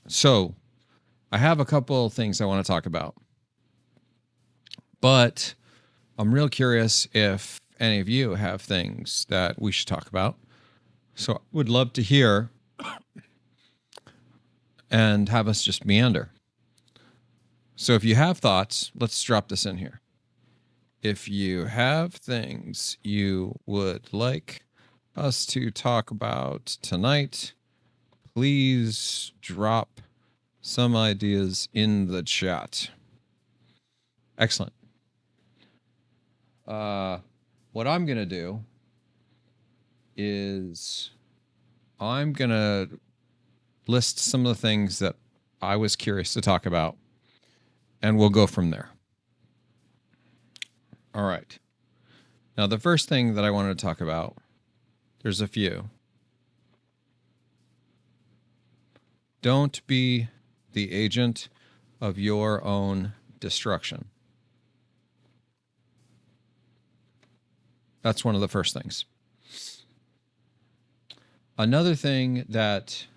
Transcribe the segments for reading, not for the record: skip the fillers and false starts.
So I have a couple of things I want to talk about, but I'm real curious if any of you have things that we should talk about. So I would love to hear and have us just meander. So if you have thoughts, let's drop this in here. If you have things you would like us to talk about tonight, please drop some ideas in the chat. Excellent. What I'm going to do is I'm going to list some of the things that I was curious to talk about, and we'll go from there. All right. Now, the first thing that I wanted to talk about, there's a few. Don't be the agent of your own destruction. That's one of the first things. Another thing that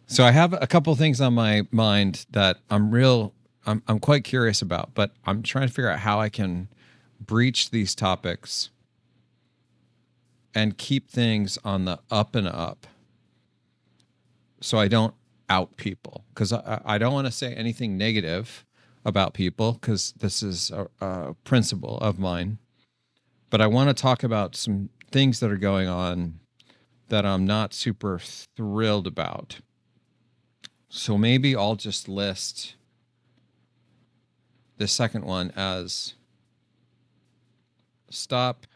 so I have a couple of things on my mind that I'm quite curious about, but I'm trying to figure out how I can breach these topics and keep things on the up and up so I don't out people, because I don't want to say anything negative about people, because this is a principle of mine. But I want to talk about some things that are going on that I'm not super thrilled about. So maybe I'll just list the second one as stop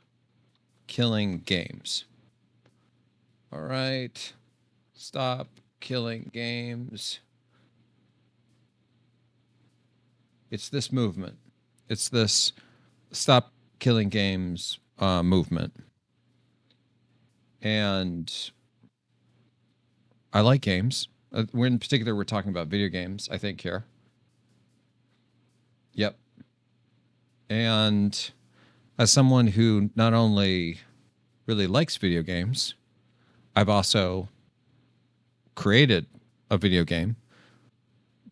killing games. All right. Stop killing games. It's this movement. It's this stop killing games movement. And I like games. In particular, we're talking about video games, I think, here. Yep. And as someone who not only really likes video games, I've also created a video game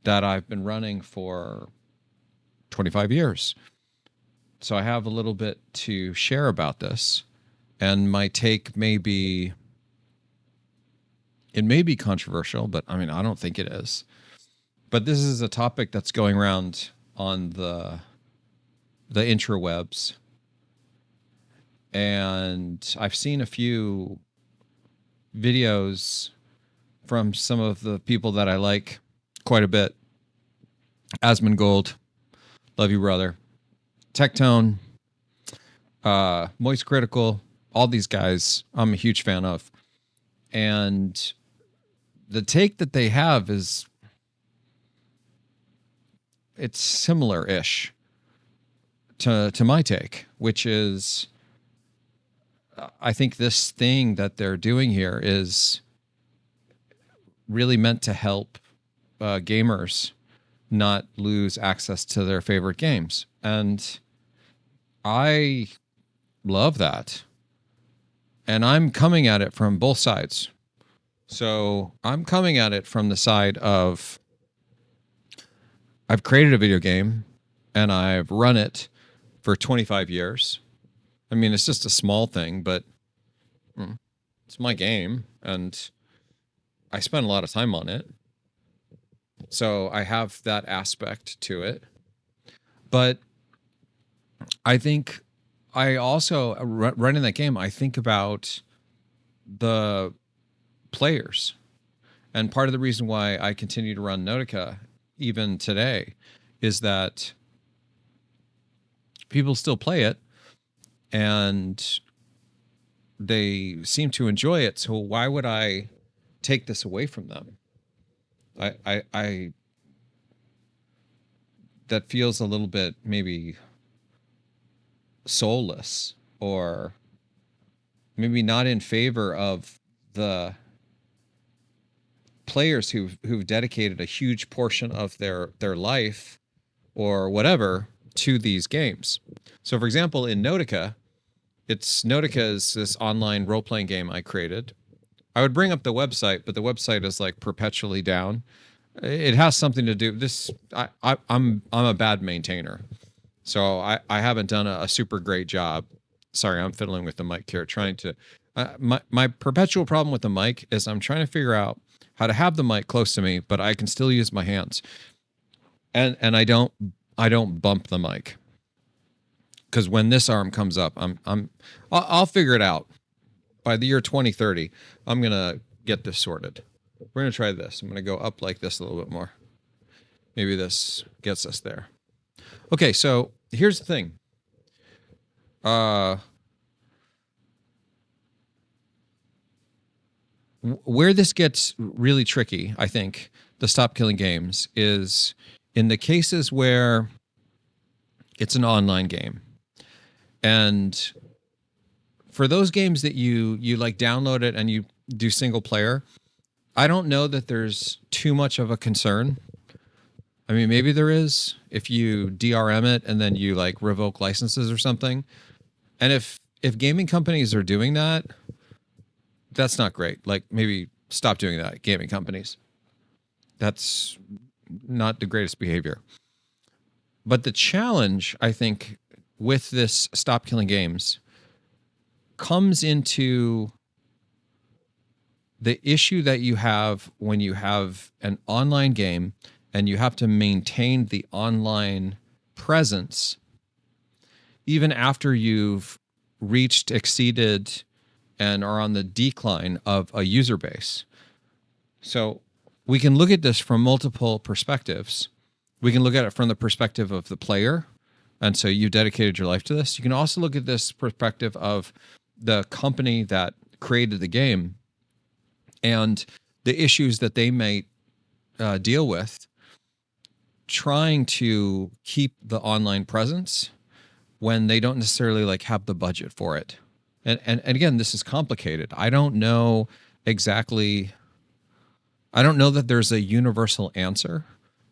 that I've been running for 25 years. So I have a little bit to share about this. And my take may be controversial, but I mean, I don't think it is. But this is a topic that's going around on the intrawebs. And I've seen a few videos from some of the people that I like quite a bit. Asmongold, love you, brother. Tectone, Moist Critical, all these guys I'm a huge fan of. And the take that they have is, it's similar-ish to my take, which is, I think this thing that they're doing here is really meant to help gamers not lose access to their favorite games. And I love that. And I'm coming at it from both sides. So I'm coming at it from the side of, I've created a video game and I've run it for 25 years. I mean, it's just a small thing, but it's my game and I spend a lot of time on it. So I have that aspect to it. But I think I also, running that game, I think about the players. And part of the reason why I continue to run Nautica even today is that people still play it and they seem to enjoy it. So why would I take this away from them? I that feels a little bit maybe soulless, or maybe not in favor of the players who've dedicated a huge portion of their life or whatever to these games. So for example, in Nautica, It's Nautica is this online role-playing game I created. I would bring up the website, but the website is like perpetually down. It has something to do this. I'm a bad maintainer, so I haven't done a super great job. Sorry, I'm fiddling with the mic here, trying to. My perpetual problem with the mic is I'm trying to figure out how to have the mic close to me, but I can still use my hands, and I don't bump the mic, because when this arm comes up, I'll figure it out. By the year 2030, I'm gonna get this sorted. We're gonna try this. I'm gonna go up like this a little bit more. Maybe this gets us there. Okay, so here's the thing. Where this gets really tricky, I think, the stop killing games, is in the cases where it's an online game. And for those games that you like download it and you do single player, I don't know that there's too much of a concern. I mean, maybe there is if you DRM it and then you like revoke licenses or something. And if gaming companies are doing that, that's not great. Like, maybe stop doing that, gaming companies. That's not the greatest behavior. But the challenge, I think, with this stop killing games comes into the issue that you have when you have an online game and you have to maintain the online presence even after you've reached, exceeded, and are on the decline of a user base. So we can look at this from multiple perspectives. We can look at it from the perspective of the player, and so you dedicated your life to this. You can also look at this perspective of the company that created the game and the issues that they may deal with trying to keep the online presence when they don't necessarily like have the budget for it. And again, this is complicated. I don't know exactly. I don't know that there's a universal answer,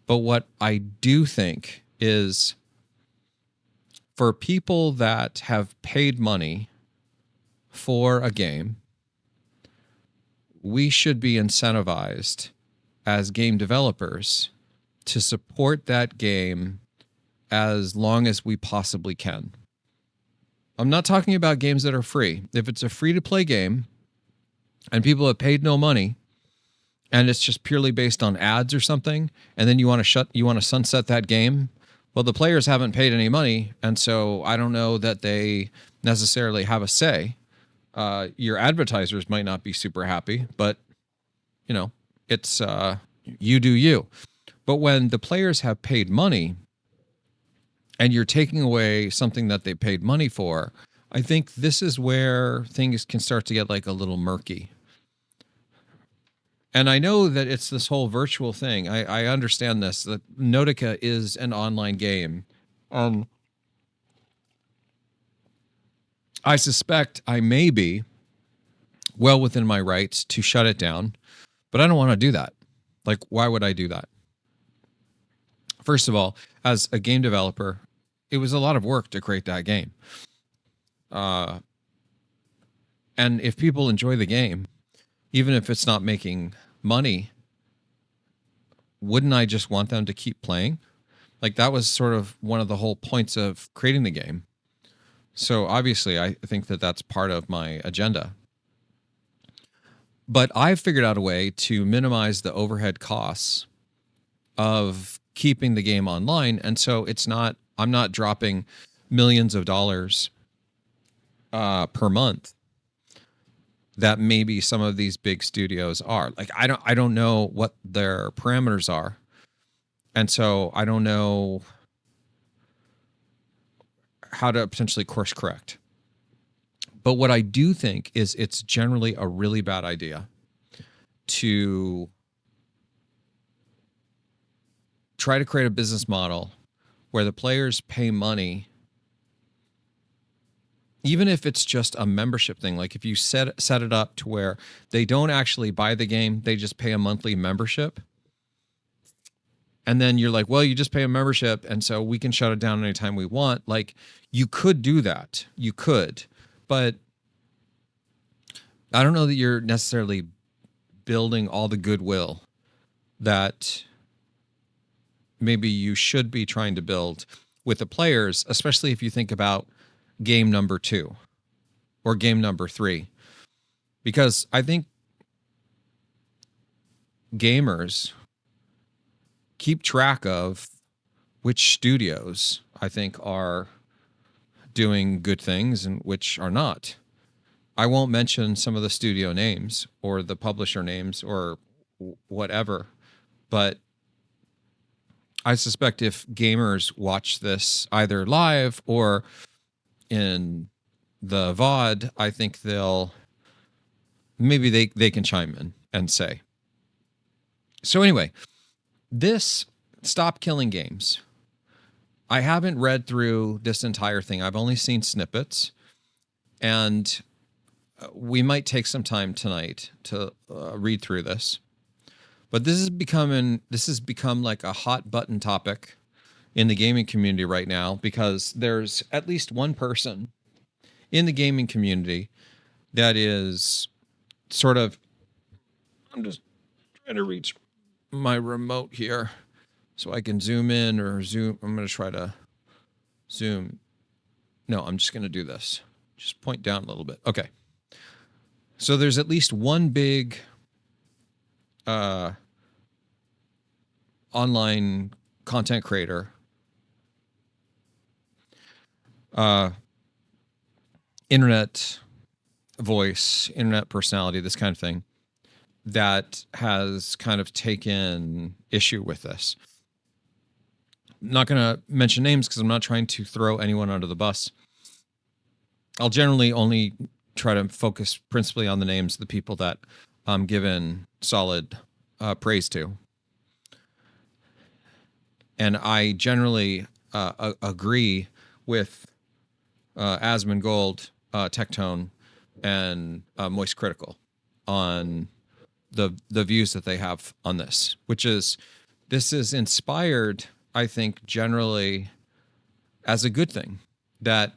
but what I do think is for people that have paid money for a game, we should be incentivized as game developers to support that game as long as we possibly can. I'm not talking about games that are free. If it's a free-to-play game and people have paid no money and it's just purely based on ads or something, and then you want to sunset that game, well, the players haven't paid any money, and so I don't know that they necessarily have a say. Your advertisers might not be super happy, but you know, it's you do you. But when the players have paid money and you're taking away something that they paid money for, I think this is where things can start to get like a little murky. And I know that it's this whole virtual thing. I understand this, that Nautica is an online game. I suspect I may be well within my rights to shut it down, but I don't want to do that. Like, why would I do that? First of all, as a game developer, it was a lot of work to create that game. And if people enjoy the game, even if it's not making money, wouldn't I just want them to keep playing? Like, that was sort of one of the whole points of creating the game. So obviously, I think that that's part of my agenda. But I've figured out a way to minimize the overhead costs of keeping the game online. And so I'm not dropping millions of dollars per month that maybe some of these big studios are. Like, I don't know what their parameters are. And so I don't know how to potentially course correct. But what I do think is it's generally a really bad idea to try to create a business model where the players pay money, even if it's just a membership thing. Like, if you set it up to where they don't actually buy the game, they just pay a monthly membership. And then you're like, well, you just pay a membership, and so we can shut it down anytime we want. Like, you could do that. You could. But I don't know that you're necessarily building all the goodwill that maybe you should be trying to build with the players, especially if you think about game number 2 or game number 3. Because I think gamers keep track of which studios I think are doing good things and which are not. I won't mention some of the studio names or the publisher names or whatever, but I suspect if gamers watch this either live or in the VOD, I think maybe they can chime in and say. So anyway, this Stop Killing Games. I haven't read through this entire thing. I've only seen snippets, and we might take some time tonight to read through this. But this has become like a hot button topic in the gaming community right now, because there's at least one person in the gaming community that is sort of, I'm just trying to reach my remote here so I can zoom in or zoom. I'm going to try to zoom. No, I'm just going to do this. Just point down a little bit. Okay. So there's at least one big online content creator, internet voice, internet personality, this kind of thing, that has kind of taken issue with this. I'm not going to mention names because I'm not trying to throw anyone under the bus. I'll generally only try to focus principally on the names of the people that I'm given solid praise to. And I generally agree with Asmongold, Tectone, and Moist Critical on the views that they have on this, which is, this is inspired, I think, generally as a good thing, that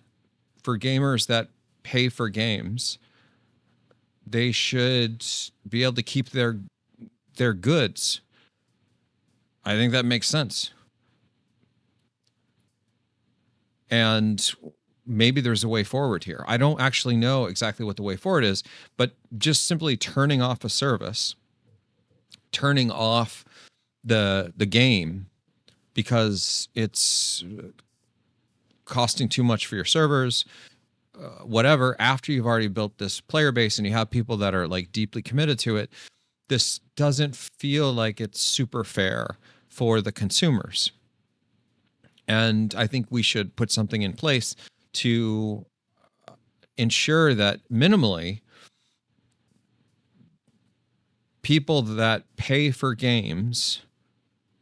for gamers that pay for games, they should be able to keep their goods. I think that makes sense. And maybe there's a way forward here. I don't actually know exactly what the way forward is, but just simply turning off a service, turning off the game because it's costing too much for your servers, whatever, after you've already built this player base and you have people that are like deeply committed to it, this doesn't feel like it's super fair for the consumers. And I think we should put something in place to ensure that minimally people that pay for games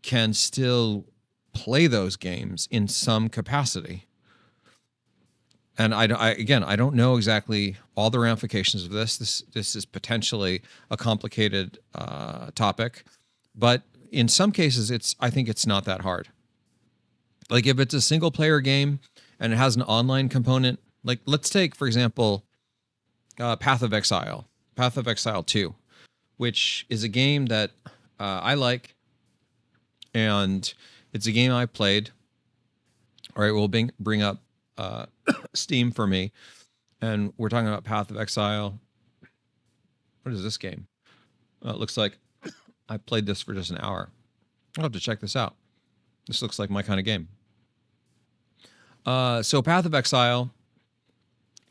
can still play those games in some capacity. And I don't know exactly all the ramifications of this. This is potentially a complicated topic, but in some cases, I think it's not that hard. Like if it's a single player game and it has an online component, like let's take, for example, Path of Exile 2, which is a game that I like, and it's a game I played. All right, we'll bring up Steam for me, and we're talking about Path of Exile. What is this game? It looks like I played this for just an hour. I'll have to check this out. This looks like my kind of game. So Path of Exile,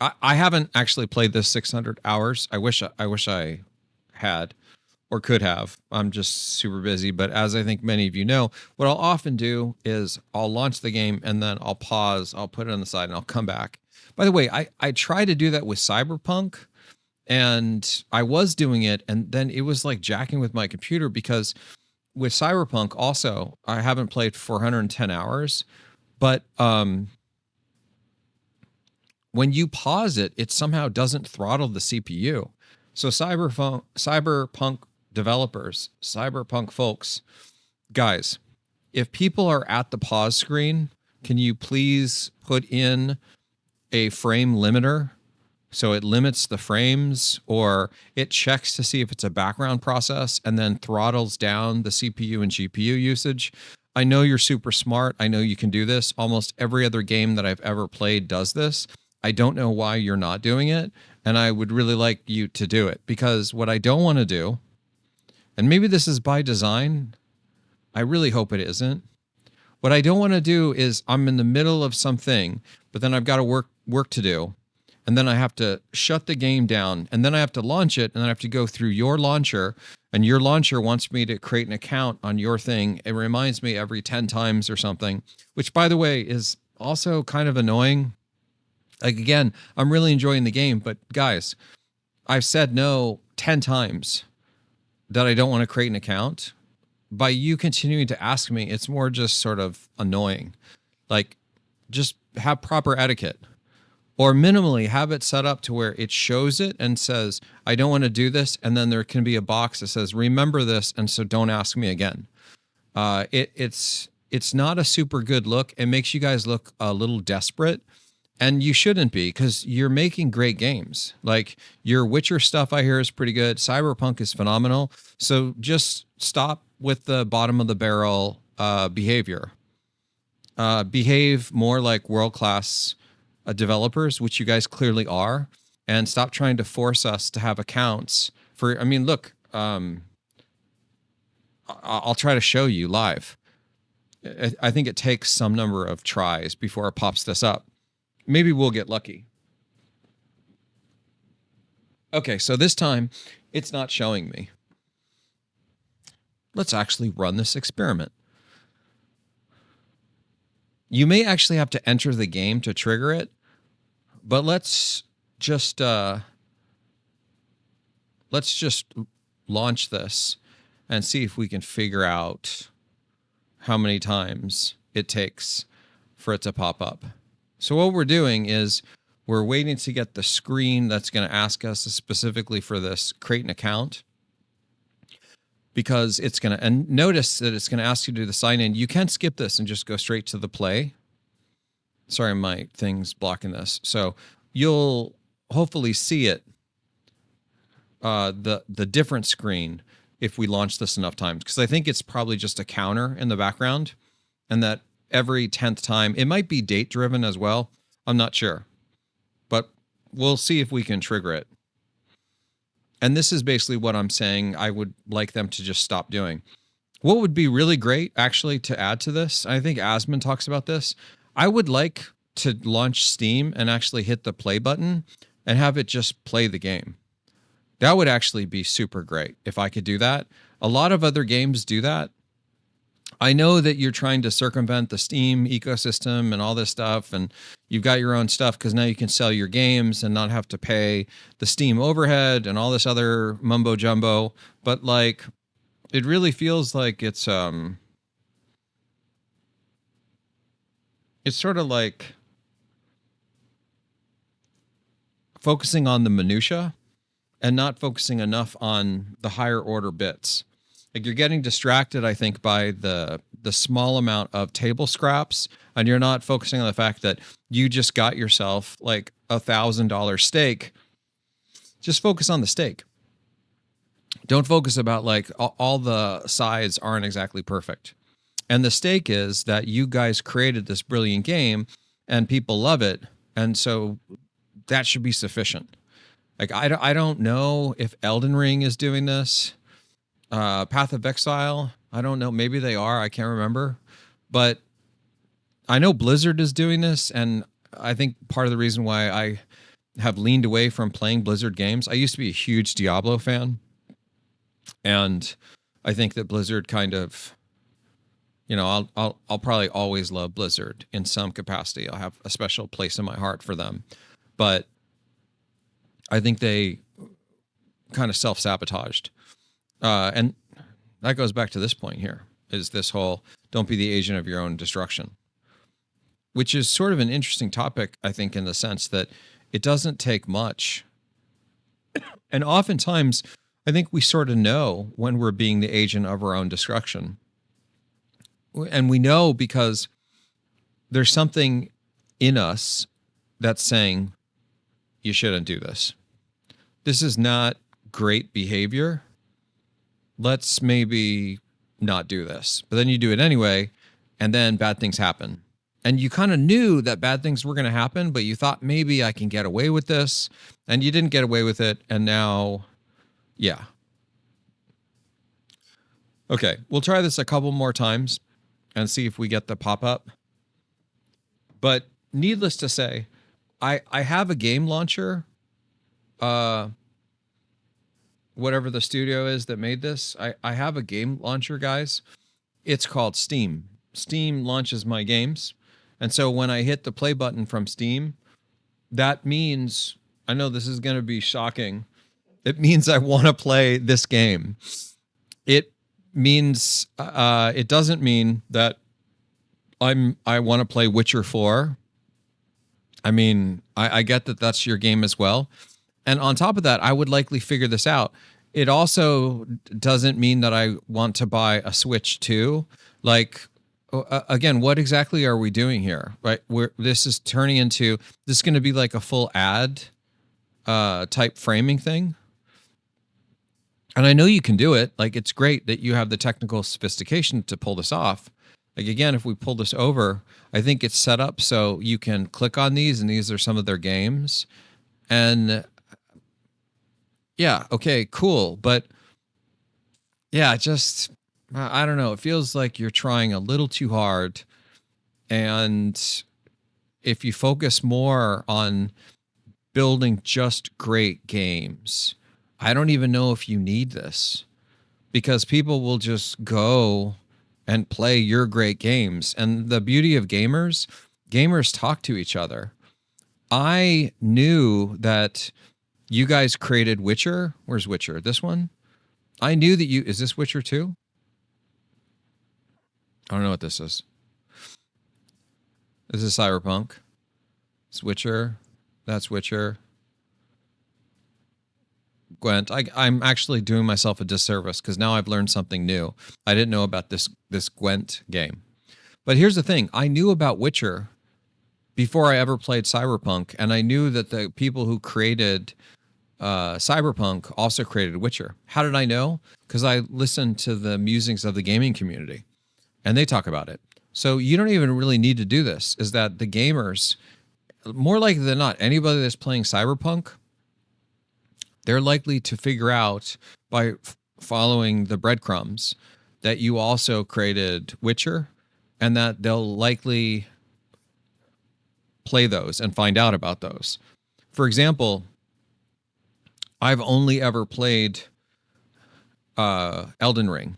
I haven't actually played this 600 hours. I wish I had or could have. I'm just super busy. But as I think many of you know, what I'll often do is I'll launch the game and then I'll pause, I'll put it on the side, and I'll come back. By the way, I try to do that with Cyberpunk, and I was doing it, and then it was like jacking with my computer, because with Cyberpunk also, I haven't played 410 hours, but when you pause it, it somehow doesn't throttle the CPU. So Cyberpunk developers, Cyberpunk folks, guys, if people are at the pause screen, can you please put in a frame limiter So it limits the frames, or it checks to see if it's a background process and then throttles down the CPU and GPU usage. I know you're super smart. I know you can do this. Almost every other game that I've ever played does this. I don't know why you're not doing it. And I would really like you to do it, because what I don't want to do, and maybe this is by design, I really hope it isn't. What I don't want to do is I'm in the middle of something, but then I've got to work to do. And then I have to shut the game down, and then I have to launch it, and then I have to go through your launcher, and your launcher wants me to create an account on your thing. It reminds me every 10 times or something, which, by the way, is also kind of annoying. Like, again, I'm really enjoying the game, but guys, I've said no 10 times that I don't want to create an account. By you continuing to ask me, it's more just sort of annoying. Like, just have proper etiquette. Or minimally have it set up to where it shows it and says, I don't want to do this. And then there can be a box that says, remember this. And so don't ask me again. It's not a super good look. It makes you guys look a little desperate. And you shouldn't be, because you're making great games. Like, your Witcher stuff I hear is pretty good. Cyberpunk is phenomenal. So just stop with the bottom of the barrel behavior. Behave more like world-class developers, which you guys clearly are, and stop trying to force us to have accounts for, I mean, look, I'll try to show you live. I think it takes some number of tries before it pops this up. Maybe we'll get lucky. Okay, so this time it's not showing me. Let's actually run this experiment. You may actually have to enter the game to trigger it, but let's just launch this and see if we can figure out how many times it takes for it to pop up. So what we're doing is we're waiting to get the screen that's going to ask us specifically for this, create an account, because it's going to, and notice that it's going to ask you to do the sign in. You can skip this and just go straight to the play. Sorry, my thing's blocking this. So you'll hopefully see it, the different screen, if we launch this enough times, because I think it's probably just a counter in the background, and that every 10th time, it might be date driven as well. I'm not sure, but we'll see if we can trigger it. And this is basically what I'm saying I would like them to just stop doing. What would be really great, actually, to add to this, I think Asmund talks about this, I would like to launch Steam and actually hit the play button and have it just play the game. That would actually be super great if I could do that. A lot of other games do that. I know that you're trying to circumvent the Steam ecosystem and all this stuff, and you've got your own stuff because now you can sell your games and not have to pay the Steam overhead and all this other mumbo jumbo. But like, it really feels like it's sort of like focusing on the minutia and not focusing enough on the higher order bits. Like, you're getting distracted, I think, by the small amount of table scraps, and you're not focusing on the fact that you just got yourself like $1,000 steak. Just focus on the steak. Don't focus about like all the sides aren't exactly perfect. And the steak is that you guys created this brilliant game and people love it, and so that should be sufficient. Like, I don't know if Elden Ring is doing this. Path of Exile, I don't know. Maybe they are. I can't remember. But I know Blizzard is doing this, and I think part of the reason why I have leaned away from playing Blizzard games, I used to be a huge Diablo fan, and I think that Blizzard kind of, you know, I'll probably always love Blizzard in some capacity. I'll have a special place in my heart for them, but I think they kind of self-sabotaged. And that goes back to this point here, is this whole don't be the agent of your own destruction, which is sort of an interesting topic, I think, in the sense that it doesn't take much. And oftentimes, I think we sort of know when we're being the agent of our own destruction. And we know because there's something in us that's saying, you shouldn't do this. This is not great behavior. Let's maybe not do this. But then you do it anyway, and then bad things happen. And you kind of knew that bad things were going to happen, but you thought maybe I can get away with this, and you didn't get away with it, and now, yeah. Okay, we'll try this a couple more times and see if we get the pop-up. But needless to say, I have a game launcher, whatever the studio is that made this. I have a game launcher, guys. It's called Steam. Steam launches my games. And so when I hit the play button from Steam, that means, I know this is going to be shocking, it means I want to play this game. It means, it doesn't mean that I want to play Witcher 4. I mean, I get that that's your game as well. And on top of that, I would likely figure this out. It also doesn't mean that I want to buy a Switch 2. Like, again, what exactly are we doing here? Right? This is turning into, this is going to be like a full ad type framing thing. And I know you can do it. Like, it's great that you have the technical sophistication to pull this off. Like, again, if we pull this over, I think it's set up so you can click on these, and these are some of their games. And yeah, okay, cool. But yeah, just, I don't know. It feels like you're trying a little too hard. And if you focus more on building just great games, I don't even know if you need this, because people will just go and play your great games. And the beauty of gamers talk to each other. I knew that you guys created Witcher. Where's Witcher? This one? I knew that is this Witcher 2? I don't know what this is. This is Cyberpunk. It's Witcher. That's Witcher. Gwent. I'm actually doing myself a disservice because now I've learned something new. I didn't know about this Gwent game. But here's the thing. I knew about Witcher before I ever played Cyberpunk, and I knew that the people who created Cyberpunk also created Witcher. How did I know? Because I listened to the musings of the gaming community, and they talk about it. So you don't even really need to do this, is that the gamers, more likely than not, anybody that's playing Cyberpunk, they're likely to figure out by following the breadcrumbs that you also created Witcher, and that they'll likely play those and find out about those. For example, I've only ever played Elden Ring,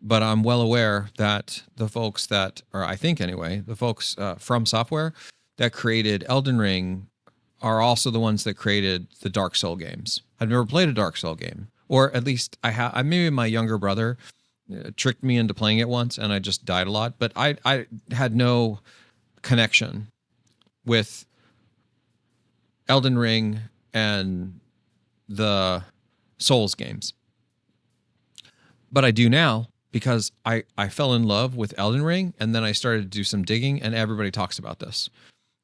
but I'm well aware that the folks that, or I think anyway, the folks from Software that created Elden Ring are also the ones that created the Dark Soul games. I've never played a Dark Soul game, or at least I have. Maybe my younger brother tricked me into playing it once, and I just died a lot. But I had no connection with Elden Ring and the Souls games. But I do now, because I fell in love with Elden Ring, and then I started to do some digging, and everybody talks about this.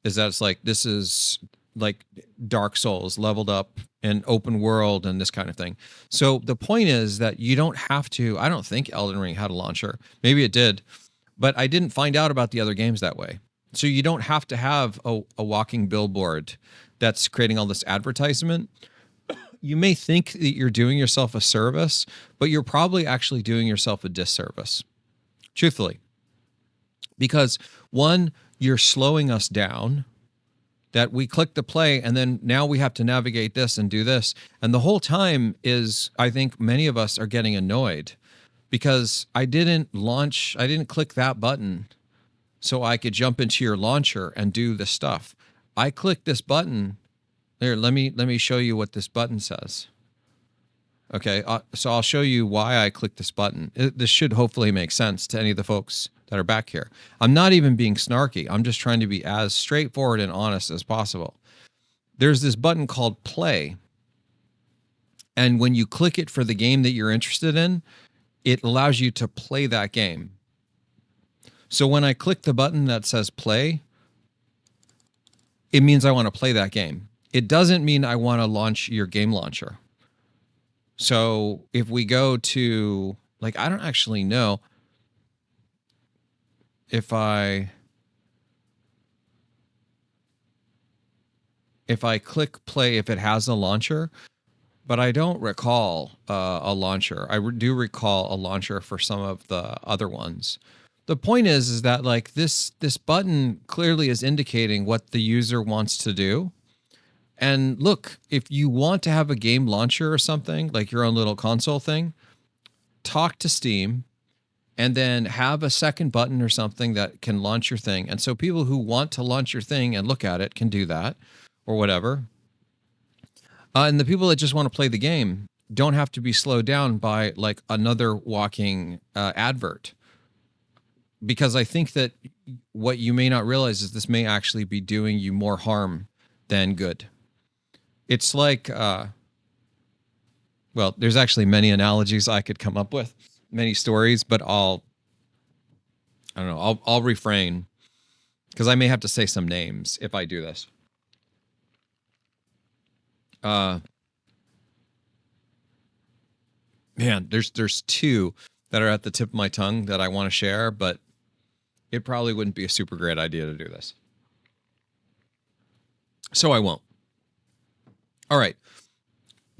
Is that it's like, this is like Dark Souls leveled up in open world and this kind of thing. So the point is that you don't have to, I don't think Elden Ring had a launcher. Maybe it did, but I didn't find out about the other games that way. So you don't have to have a walking billboard that's creating all this advertisement. You may think that you're doing yourself a service, but you're probably actually doing yourself a disservice, truthfully. Because one, you're slowing us down, that we click the play and then now we have to navigate this and do this. And the whole time is, I think many of us are getting annoyed because I didn't click that button so I could jump into your launcher and do the stuff. I clicked this button. Here, let me show you what this button says. Okay, so I'll show you why I clicked this button. This should hopefully make sense to any of the folks that are back here. I'm not even being snarky. I'm just trying to be as straightforward and honest as possible. There's this button called play. And when you click it for the game that you're interested in, it allows you to play that game. So when I click the button that says play, it means I want to play that game. it doesn't mean I want to launch your game launcher. So if we go to, like, I don't actually know if I click play, if it has a launcher, but I don't recall a launcher. I do recall a launcher for some of the other ones. The point is that like this button clearly is indicating what the user wants to do. And look, if you want to have a game launcher or something, like your own little console thing, talk to Steam and then have a second button or something that can launch your thing. And so people who want to launch your thing and look at it can do that or whatever. And the people that just want to play the game don't have to be slowed down by like another walking advert. Because I think that what you may not realize is this may actually be doing you more harm than good. It's like, well, there's actually many analogies I could come up with, many stories, but I don't know, I'll refrain because I may have to say some names if I do this. Man, there's two that are at the tip of my tongue that I want to share, but it probably wouldn't be a super great idea to do this. So I won't. All right.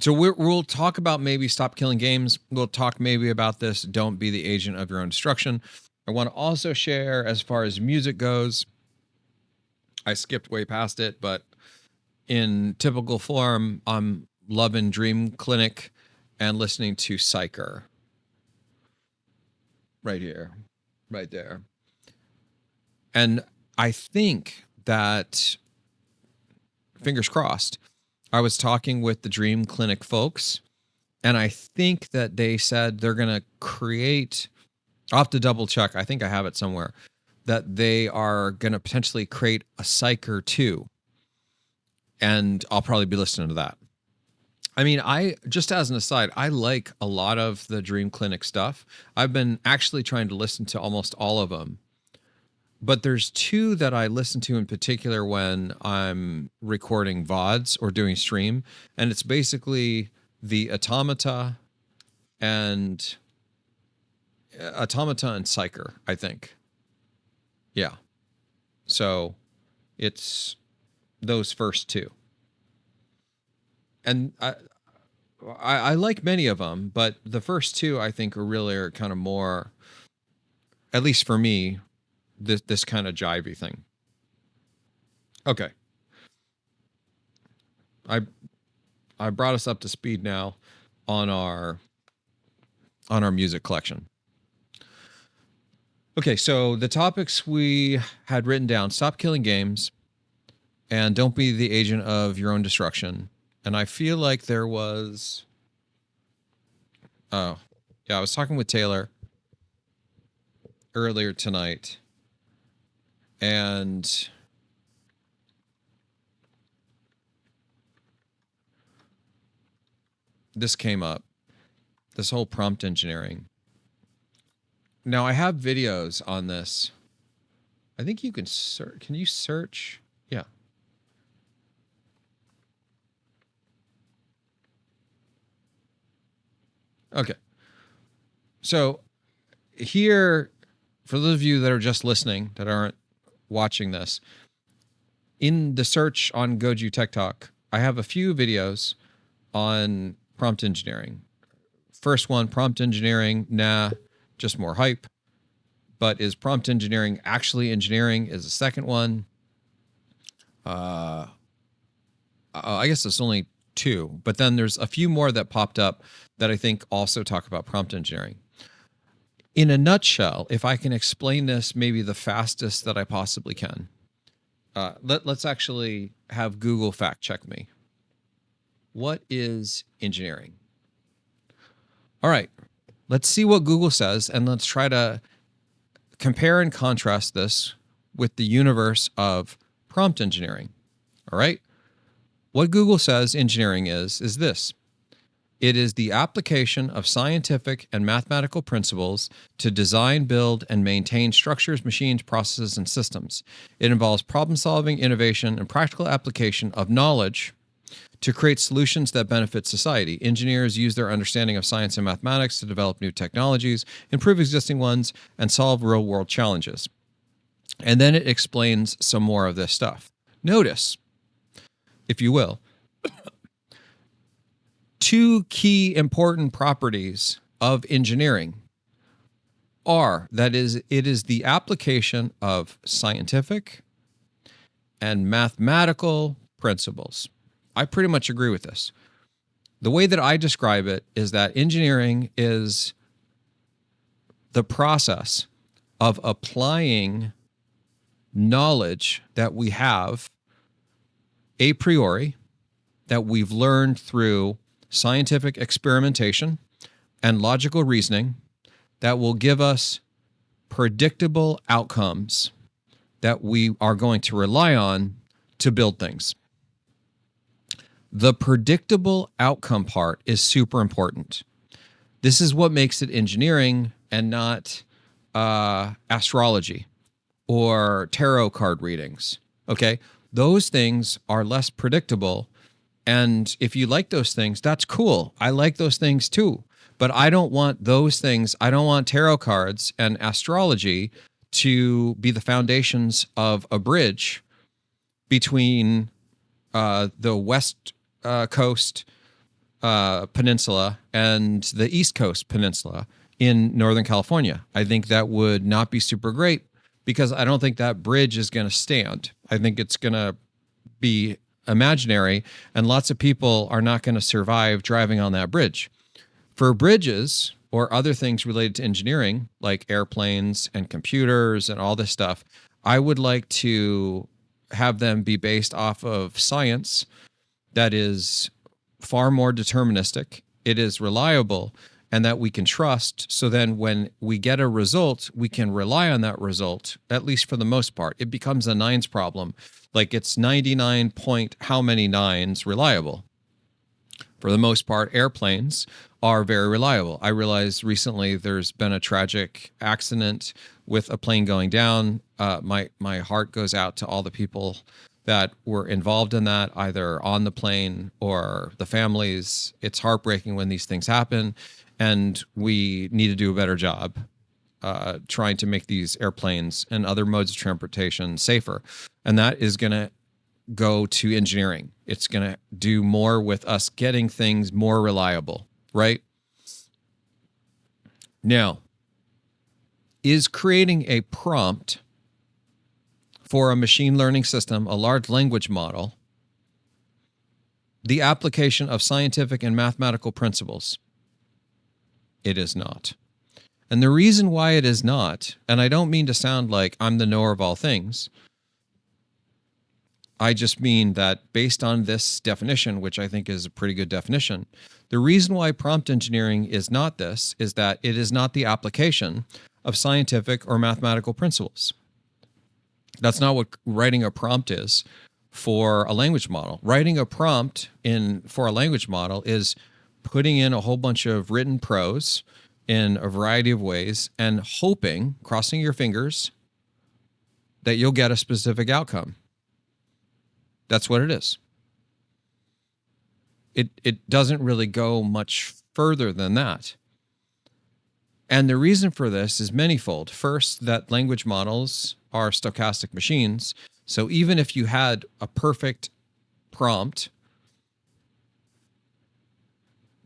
So we'll talk about maybe stop killing games. We'll talk maybe about this. Don't be the agent of your own destruction. I want to also share as far as music goes. I skipped way past it, but in typical form, I'm loving Dream Clinic and listening to Psyker. Right here, right there. And I think that, fingers crossed, I was talking with the Dream Clinic folks, and I think that they said they're going to create, I'll have to double check, I think I have it somewhere, that they are going to potentially create a Psyker 2. And I'll probably be listening to that. I mean, just as an aside, I like a lot of the Dream Clinic stuff. I've been actually trying to listen to almost all of them. But there's two that I listen to in particular when I'm recording VODs or doing stream. And it's basically the Automata and Psyker, I think. Yeah. So it's those first two. And I like many of them, but the first two I think are kind of more, at least for me, this kind of jivey thing. Okay. I brought us up to speed now on our music collection. Okay, so the topics we had written down: stop killing games and don't be the agent of your own destruction. And I feel like there was, I was talking with Taylor earlier tonight, and this came up, this whole prompt engineering. Now I have videos on this. I think you can search. Can you search? Yeah. Okay. So here, for those of you that are just listening, that aren't watching this, in the search on Goju Tech Talk, I have a few videos on prompt engineering. First one, prompt engineering, nah, just more hype. But is prompt engineering actually engineering? Is the second one. I guess it's only two, but then there's a few more that popped up that I think also talk about prompt engineering. In a nutshell, if I can explain this maybe the fastest that I possibly can, let's actually have Google fact check me. What is engineering? All right, let's see what Google says, and let's try to compare and contrast this with the universe of prompt engineering. All right, what Google says engineering is this. It is the application of scientific and mathematical principles to design, build, and maintain structures, machines, processes, and systems. It involves problem solving, innovation, and practical application of knowledge to create solutions that benefit society. Engineers use their understanding of science and mathematics to develop new technologies, improve existing ones, and solve real-world challenges. And then it explains some more of this stuff. Notice, if you will, two key important properties of engineering are that it is the application of scientific and mathematical principles. I pretty much agree with this. The way that I describe it is that engineering is the process of applying knowledge that we have a priori, that we've learned through scientific experimentation and logical reasoning, that will give us predictable outcomes that we are going to rely on to build things. The predictable outcome part is super important. This is what makes it engineering and not astrology or tarot card readings. Okay? Those things are less predictable. And if you like those things, that's cool. I like those things too. But I don't want those things. I don't want tarot cards and astrology to be the foundations of a bridge between the West Coast Peninsula and the East Coast Peninsula in Northern California. I think that would not be super great because I don't think that bridge is going to stand. I think it's going to be imaginary, and lots of people are not going to survive driving on that bridge. For bridges or other things related to engineering, like airplanes and computers and all this stuff, I would like to have them be based off of science that is far more deterministic, it is reliable, and that we can trust. So then when we get a result, we can rely on that result, at least for the most part. It becomes a nines problem. Like it's 99 point how many nines reliable. For the most part, airplanes are very reliable. I realized recently there's been a tragic accident with a plane going down. My heart goes out to all the people that were involved in that, either on the plane or the families. It's heartbreaking when these things happen, and we need to do a better job trying to make these airplanes and other modes of transportation safer. And that is going to go to engineering. It's going to do more with us getting things more reliable, right? Now, is creating a prompt for a machine learning system, a large language model, the application of scientific and mathematical principles? It is not. And the reason why it is not, and I don't mean to sound like I'm the knower of all things, I just mean that based on this definition, which I think is a pretty good definition, the reason why prompt engineering is not this is that it is not the application of scientific or mathematical principles. That's not what writing a prompt is for a language model. Writing a prompt for a language model is putting in a whole bunch of written prose in a variety of ways and hoping, crossing your fingers, that you'll get a specific outcome. That's what it is. It doesn't really go much further than that. And the reason for this is manyfold. First, that language models are stochastic machines. So even if you had a perfect prompt,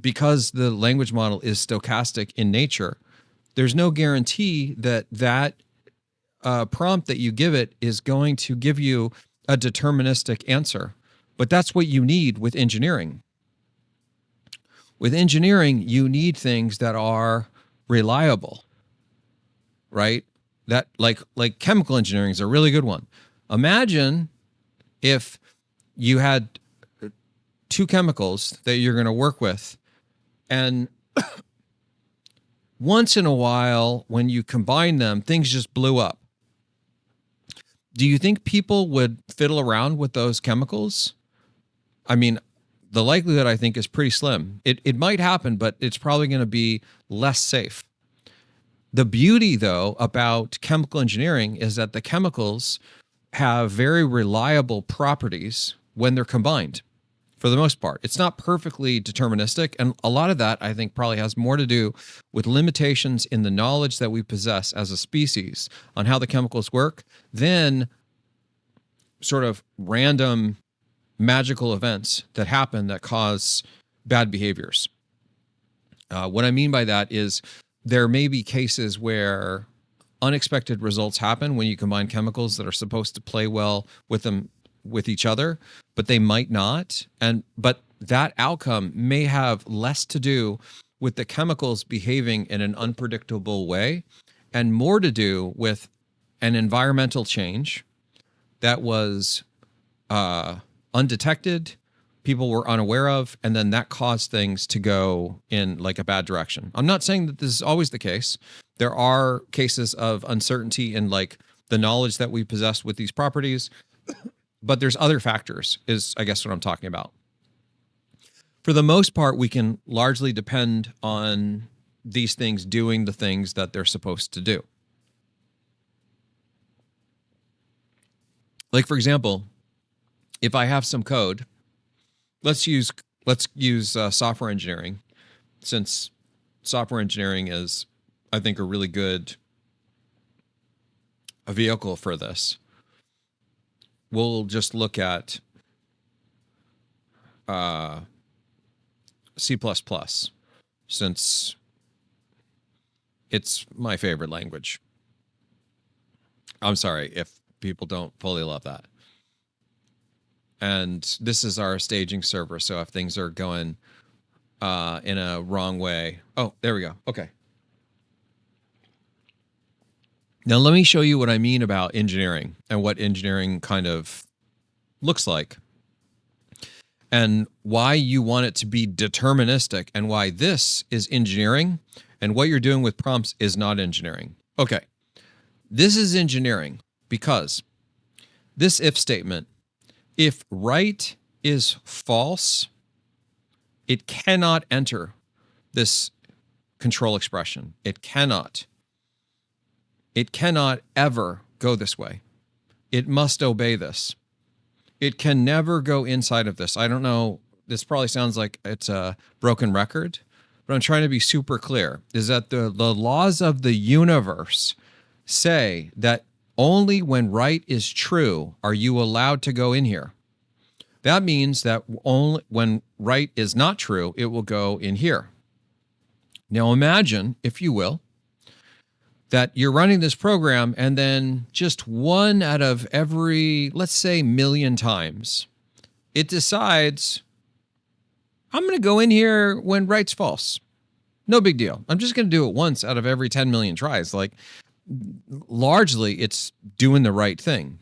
because the language model is stochastic in nature, there's no guarantee that prompt that you give it is going to give you a deterministic answer. But that's what you need with engineering. With engineering, you need things that are reliable, right? That like chemical engineering is a really good one. Imagine if you had two chemicals that you're going to work with, and once in a while, when you combine them, things just blew up. Do you think people would fiddle around with those chemicals? I mean, the likelihood, I think, is pretty slim. It might happen, but it's probably going to be less safe. The beauty, though, about chemical engineering is that the chemicals have very reliable properties when they're combined. for the most part. It's not perfectly deterministic. And a lot of that, I think, probably has more to do with limitations in the knowledge that we possess as a species on how the chemicals work than sort of random magical events that happen that cause bad behaviors. What I mean by that is there may be cases where unexpected results happen when you combine chemicals that are supposed to play well with each other, but they might not. But that outcome may have less to do with the chemicals behaving in an unpredictable way and more to do with an environmental change that was undetected, people were unaware of, and then that caused things to go in like a bad direction. I'm not saying that this is always the case. There are cases of uncertainty in like the knowledge that we possess with these properties, but there's other factors is I guess what I'm talking about. For the most part, we can largely depend on these things doing the things that they're supposed to do. Like, for example, if I have some code, let's use software engineering, since software engineering is, I think, a really good vehicle for this. We'll just look at C++, since it's my favorite language. I'm sorry if people don't fully love that. And this is our staging server, so if things are going in a wrong way. Oh, there we go. Okay. Now let me show you what I mean about engineering and what engineering kind of looks like and why you want it to be deterministic and why this is engineering and what you're doing with prompts is not engineering. Okay. This is engineering because this if statement, if right is false, it cannot enter this control expression. It cannot ever go this way. It must obey this. It can never go inside of this. I don't know, this probably sounds like it's a broken record, but I'm trying to be super clear, is that the laws of the universe say that only when right is true are you allowed to go in here. That means that only when right is not true, it will go in here. Now imagine, if you will, that you're running this program and then just one out of every, let's say, million times, it decides, I'm going to go in here when right's false. No big deal. I'm just going to do it once out of every 10 million tries. Like, largely, it's doing the right thing.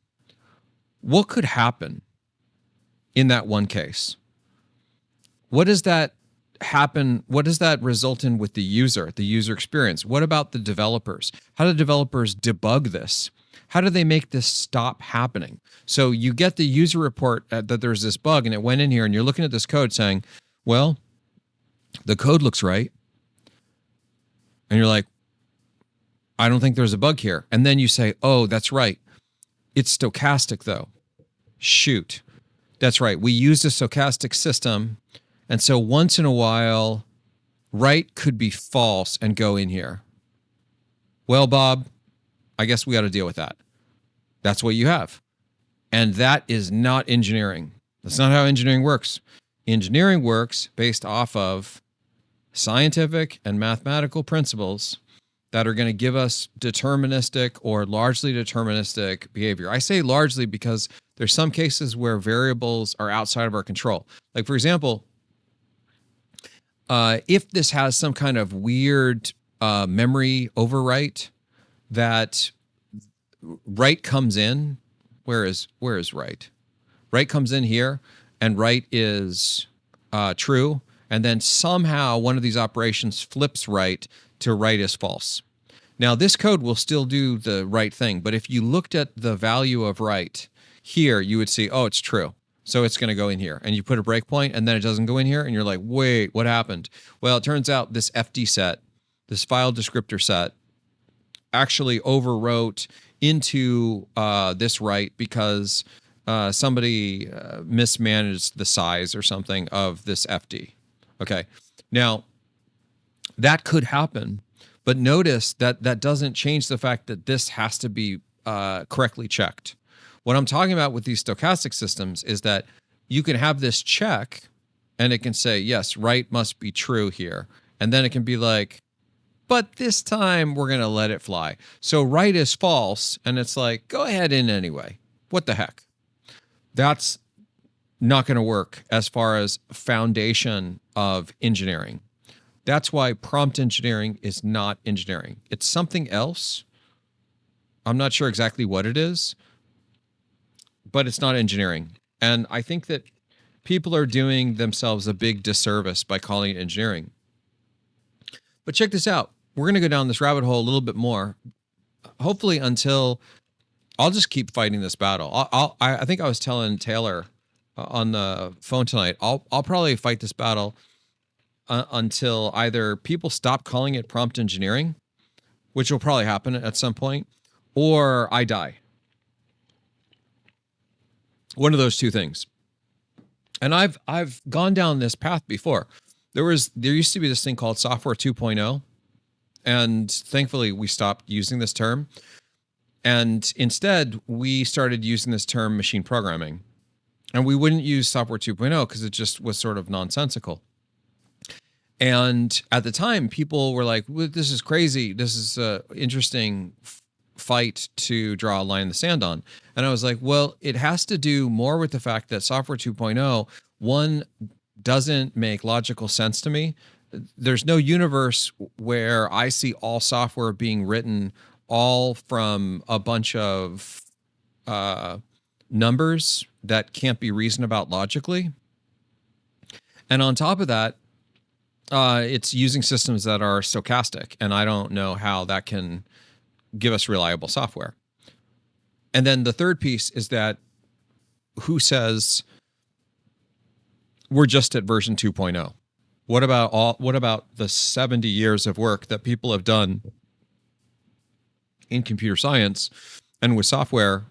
What could happen in that one case? What does that happen? What does that result in with the user experience? What about the developers? How do developers debug this? How do they make this stop happening? So you get the user report that there's this bug and it went in here and you're looking at this code saying, well, the code looks right. And you're like, I don't think there's a bug here. And then you say, oh, that's right. It's stochastic though. Shoot. That's right. We used a stochastic system. And so once in a while, right could be false and go in here. Well, Bob, I guess we got to deal with that. That's what you have. And that is not engineering. That's not how engineering works. Engineering works based off of scientific and mathematical principles that are going to give us deterministic or largely deterministic behavior. I say largely because there's some cases where variables are outside of our control. Like, for example, if this has some kind of weird memory overwrite that right comes in, where is right? Right comes in here and right is true. And then somehow one of these operations flips right to right is false. Now this code will still do the right thing, but if you looked at the value of right here, you would see, oh, it's true. So it's going to go in here and you put a breakpoint and then it doesn't go in here and you're like, wait, what happened? Well, it turns out this FD set, this file descriptor set, actually overwrote into this right because somebody mismanaged the size or something of this FD. Okay. Now, that could happen, but notice that that doesn't change the fact that this has to be correctly checked. What I'm talking about with these stochastic systems is that you can have this check and it can say, yes, right must be true here. And then it can be like, but this time we're going to let it fly. So right is false. And it's like, go ahead in anyway. What the heck? That's not going to work as far as foundation of engineering. That's why prompt engineering is not engineering. It's something else. I'm not sure exactly what it is, but it's not engineering. And I think that people are doing themselves a big disservice by calling it engineering. But check this out. We're going to go down this rabbit hole a little bit more, hopefully until I'll just keep fighting this battle. I think I was telling Taylor on the phone tonight, I'll probably fight this battle until either people stop calling it prompt engineering, which will probably happen at some point, or I die. One of those two things. And I've gone down this path before. There used to be this thing called software 2.0, and thankfully we stopped using this term. And instead, we started using this term machine programming. And we wouldn't use software 2.0 because it just was sort of nonsensical. And at the time, people were like, well, this is crazy. This is an interesting fight to draw a line in the sand on. And I was like, well, it has to do more with the fact that software 2.0, one, doesn't make logical sense to me. There's no universe where I see all software being written all from a bunch of numbers that can't be reasoned about logically. And on top of that, it's using systems that are stochastic, and I don't know how that can give us reliable software. And then the third piece is that who says we're just at version 2.0? What about the 70 years of work that people have done in computer science and with software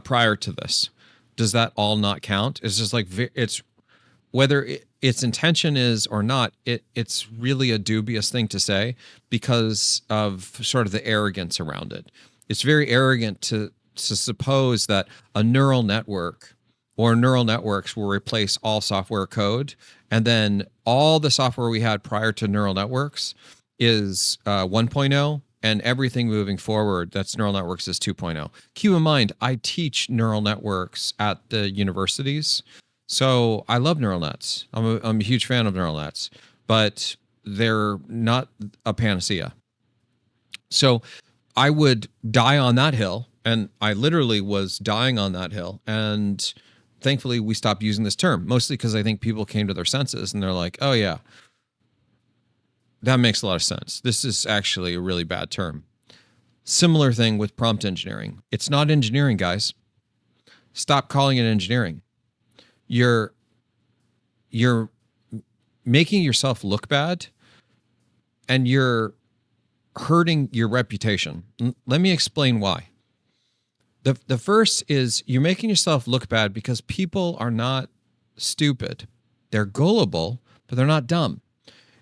prior to this? Does that all not count? It's just like, it's whether its intention is or not, it's really a dubious thing to say because of sort of the arrogance around it. It's very arrogant to suppose that a neural network or neural networks will replace all software code, and then all the software we had prior to neural networks is 1.0, and everything moving forward that's neural networks is 2.0. Keep in mind, I teach neural networks at the universities, so I love neural nets. I'm a huge fan of neural nets, but they're not a panacea. So I would die on that hill, and I literally was dying on that hill. And thankfully, we stopped using this term, mostly because I think people came to their senses and they're like, oh, yeah, that makes a lot of sense. This is actually a really bad term. Similar thing with prompt engineering. It's not engineering, guys. Stop calling it engineering. You're making yourself look bad, and you're hurting your reputation. Let me explain why. The first is you're making yourself look bad because people are not stupid. They're gullible, but they're not dumb.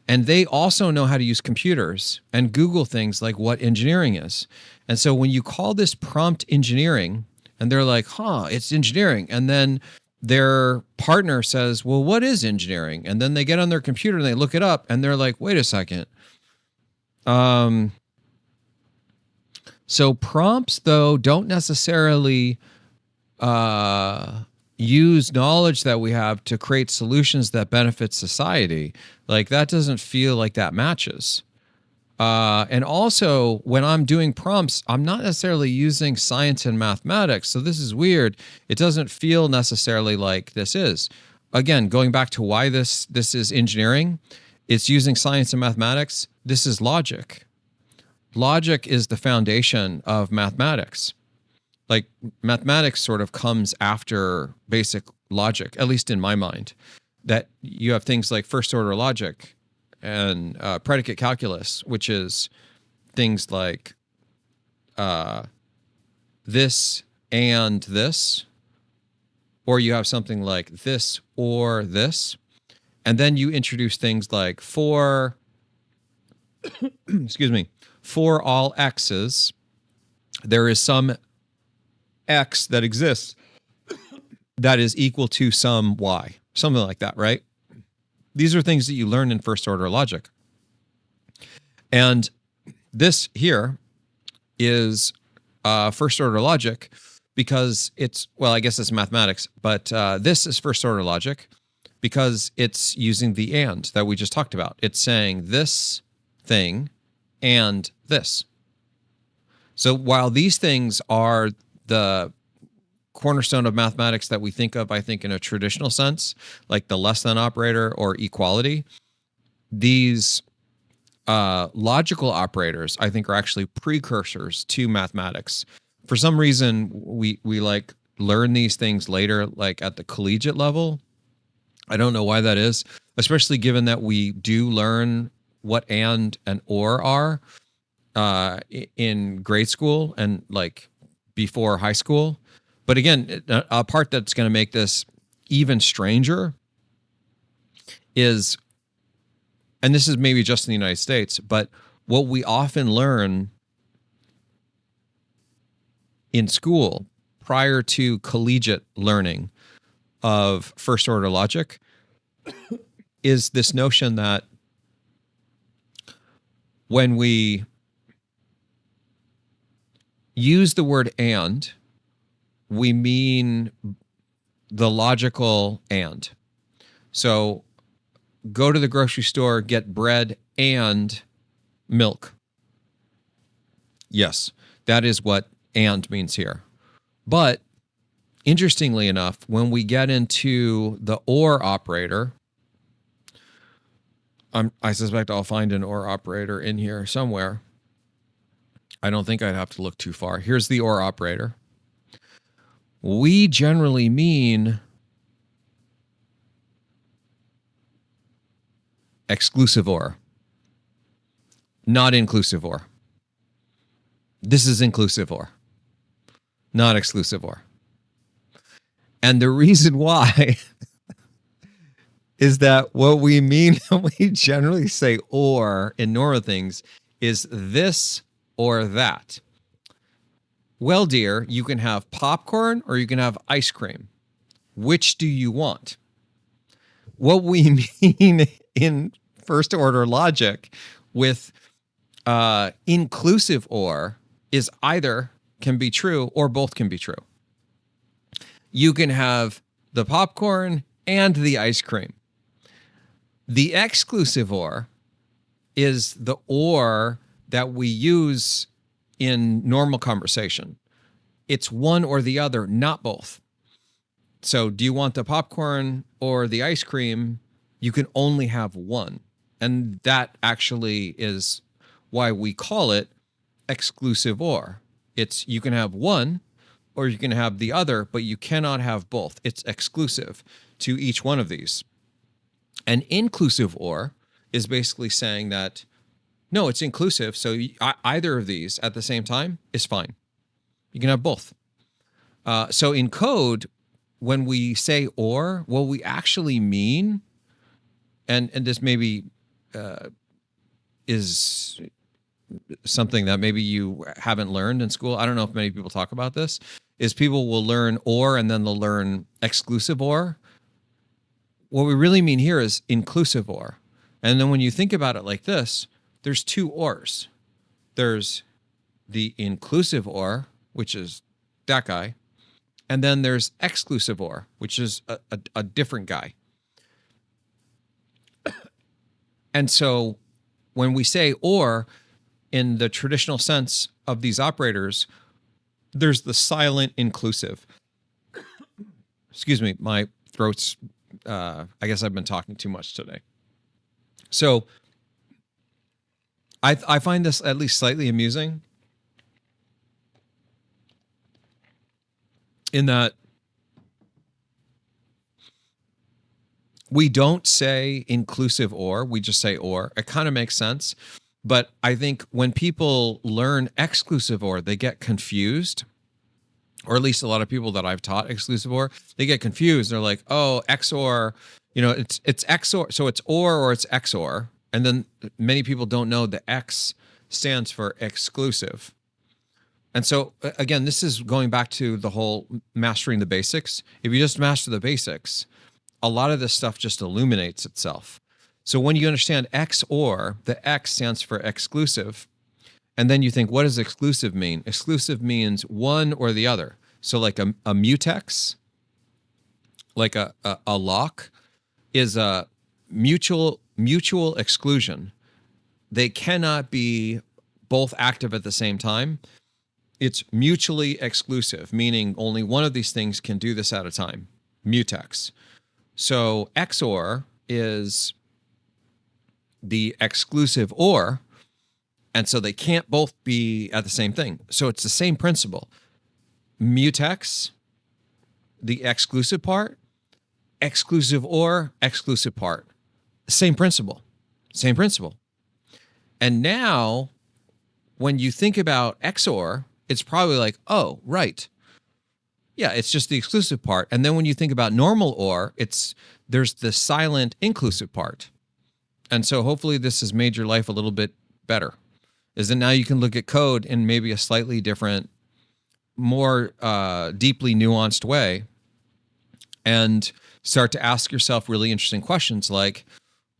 And they also know how to use computers and Google things like what engineering is. And so when you call this prompt engineering, and they're like, it's engineering. And then their partner says, well, what is engineering? And then they get on their computer and they look it up and they're like, wait a second. So prompts, though, don't necessarily use knowledge that we have to create solutions that benefit society. Like, that doesn't feel like that matches. And also, when I'm doing prompts, I'm not necessarily using science and mathematics. So this is weird. It doesn't feel necessarily like this is. Again, going back to why this is engineering, it's using science and mathematics. This is logic. Logic is the foundation of mathematics. Like, mathematics sort of comes after basic logic, at least in my mind, that you have things like first order logic and predicate calculus, which is things like this and this, or you have something like this or this. And then you introduce things like for, excuse me, for all x's, there is some x that exists that is equal to some y, something like that, right? These are things that you learn in first order logic. And this here is first order logic because it's, well, I guess it's mathematics, but this is first order logic because it's using the and that we just talked about. It's saying this thing and this. So while these things are the cornerstone of mathematics that we think of, I think, in a traditional sense, like the less than operator or equality, these logical operators, I think, are actually precursors to mathematics. For some reason, we like learn these things later, like at the collegiate level. I don't know why that is, especially given that we do learn what and or are in grade school and like before high school. But again, a part that's going to make this even stranger is, and this is maybe just in the United States, but what we often learn in school prior to collegiate learning of first order logic is this notion that when we use the word and, we mean the logical and. So go to the grocery store, get bread and milk. Yes, that is what and means here. But interestingly enough, when we get into the or operator, I suspect I'll find an or operator in here somewhere. I don't think I'd have to look too far. Here's the or operator. We generally mean exclusive or, not inclusive or. This is inclusive or, not exclusive or. And the reason why is that what we mean when we generally say or in normal things is this or that. Well, dear, you can have popcorn or you can have ice cream. Which do you want? What we mean in first order logic with inclusive or is either can be true or both can be true. You can have the popcorn and the ice cream. The exclusive or is the or that we use in normal conversation. It's one or the other, not both. So do you want the popcorn or the ice cream? You can only have one. And that actually is why we call it exclusive or. It's you can have one or you can have the other, but you cannot have both. It's exclusive to each one of these. An inclusive or is basically saying that, no, it's inclusive. So either of these at the same time is fine. You can have both. So in code, when we say or, what we actually mean, and this maybe is something that maybe you haven't learned in school. I don't know if many people talk about this, is people will learn or and then they'll learn exclusive or. What we really mean here is inclusive or. And then when you think about it like this, there's two ors. There's the inclusive or, which is that guy. And then there's exclusive or, which is a different guy. And so when we say or, in the traditional sense of these operators, there's the silent inclusive. Excuse me, my throat's, I guess I've been talking too much today. So I find this at least slightly amusing in that we don't say inclusive or, we just say or. It kind of makes sense. But I think when people learn exclusive or, they get confused or at least a lot of people that I've taught exclusive OR, they get confused. They're like, oh, XOR, it's XOR, so it's or it's XOR. And then many people don't know the X stands for exclusive. And so again, this is going back to the whole mastering the basics. If you just master the basics, a lot of this stuff just illuminates itself. So when you understand XOR, the X stands for exclusive. And then you think, what does exclusive mean? Exclusive means one or the other. So like a mutex, like a lock, is a mutual exclusion. They cannot be both active at the same time. It's mutually exclusive, meaning only one of these things can do this at a time. Mutex. So XOR is the exclusive OR, and so they can't both be at the same thing. So it's the same principle. Mutex, the exclusive part, exclusive OR, exclusive part. Same principle. Same principle. And now, when you think about XOR, it's probably like, oh, right. Yeah, it's just the exclusive part. And then when you think about normal OR, there's the silent inclusive part. And so hopefully this has made your life a little bit better. Is that now you can look at code in maybe a slightly different, more deeply nuanced way and start to ask yourself really interesting questions like,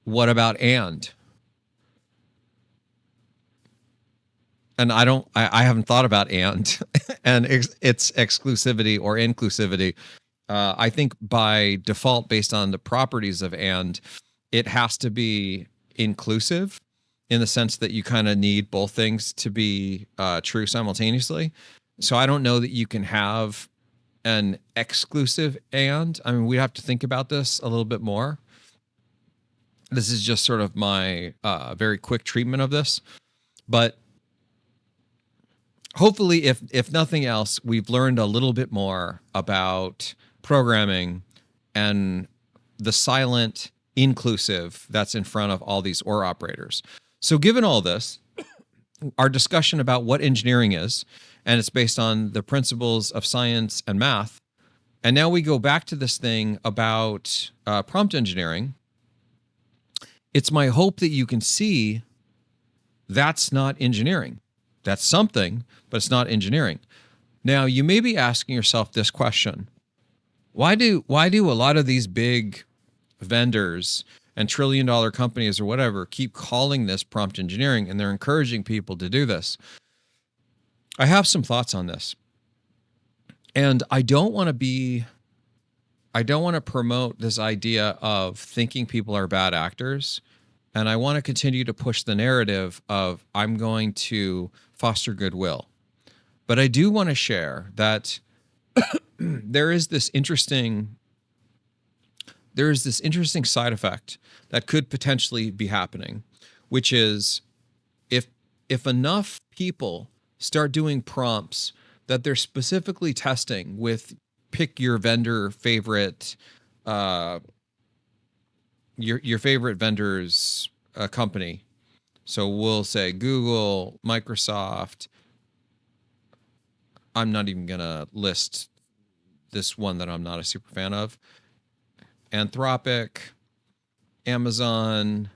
what about and? And I haven't thought about and its exclusivity or inclusivity. I think by default, based on the properties of and, it has to be inclusive in the sense that you kind of need both things to be true simultaneously. So I don't know that you can have an exclusive and. I mean, we have to think about this a little bit more. This is just sort of my very quick treatment of this. But hopefully, if nothing else, we've learned a little bit more about programming and the silent inclusive that's in front of all these OR operators. So given all this, our discussion about what engineering is, and it's based on the principles of science and math, and now we go back to this thing about prompt engineering. It's my hope that you can see that's not engineering. That's something, but it's not engineering. Now, you may be asking yourself this question. Why do a lot of these big vendors and trillion-dollar companies or whatever keep calling this prompt engineering, and they're encouraging people to do this? I have some thoughts on this. And I don't want to promote this idea of thinking people are bad actors. And I want to continue to push the narrative of I'm going to foster goodwill. But I do want to share that there is this interesting side effect that could potentially be happening, which is if enough people start doing prompts that they're specifically testing with pick your vendor favorite your favorite vendor's company. So we'll say Google, Microsoft. I'm not even going to list this one that I'm not a super fan of. Anthropic, Amazon,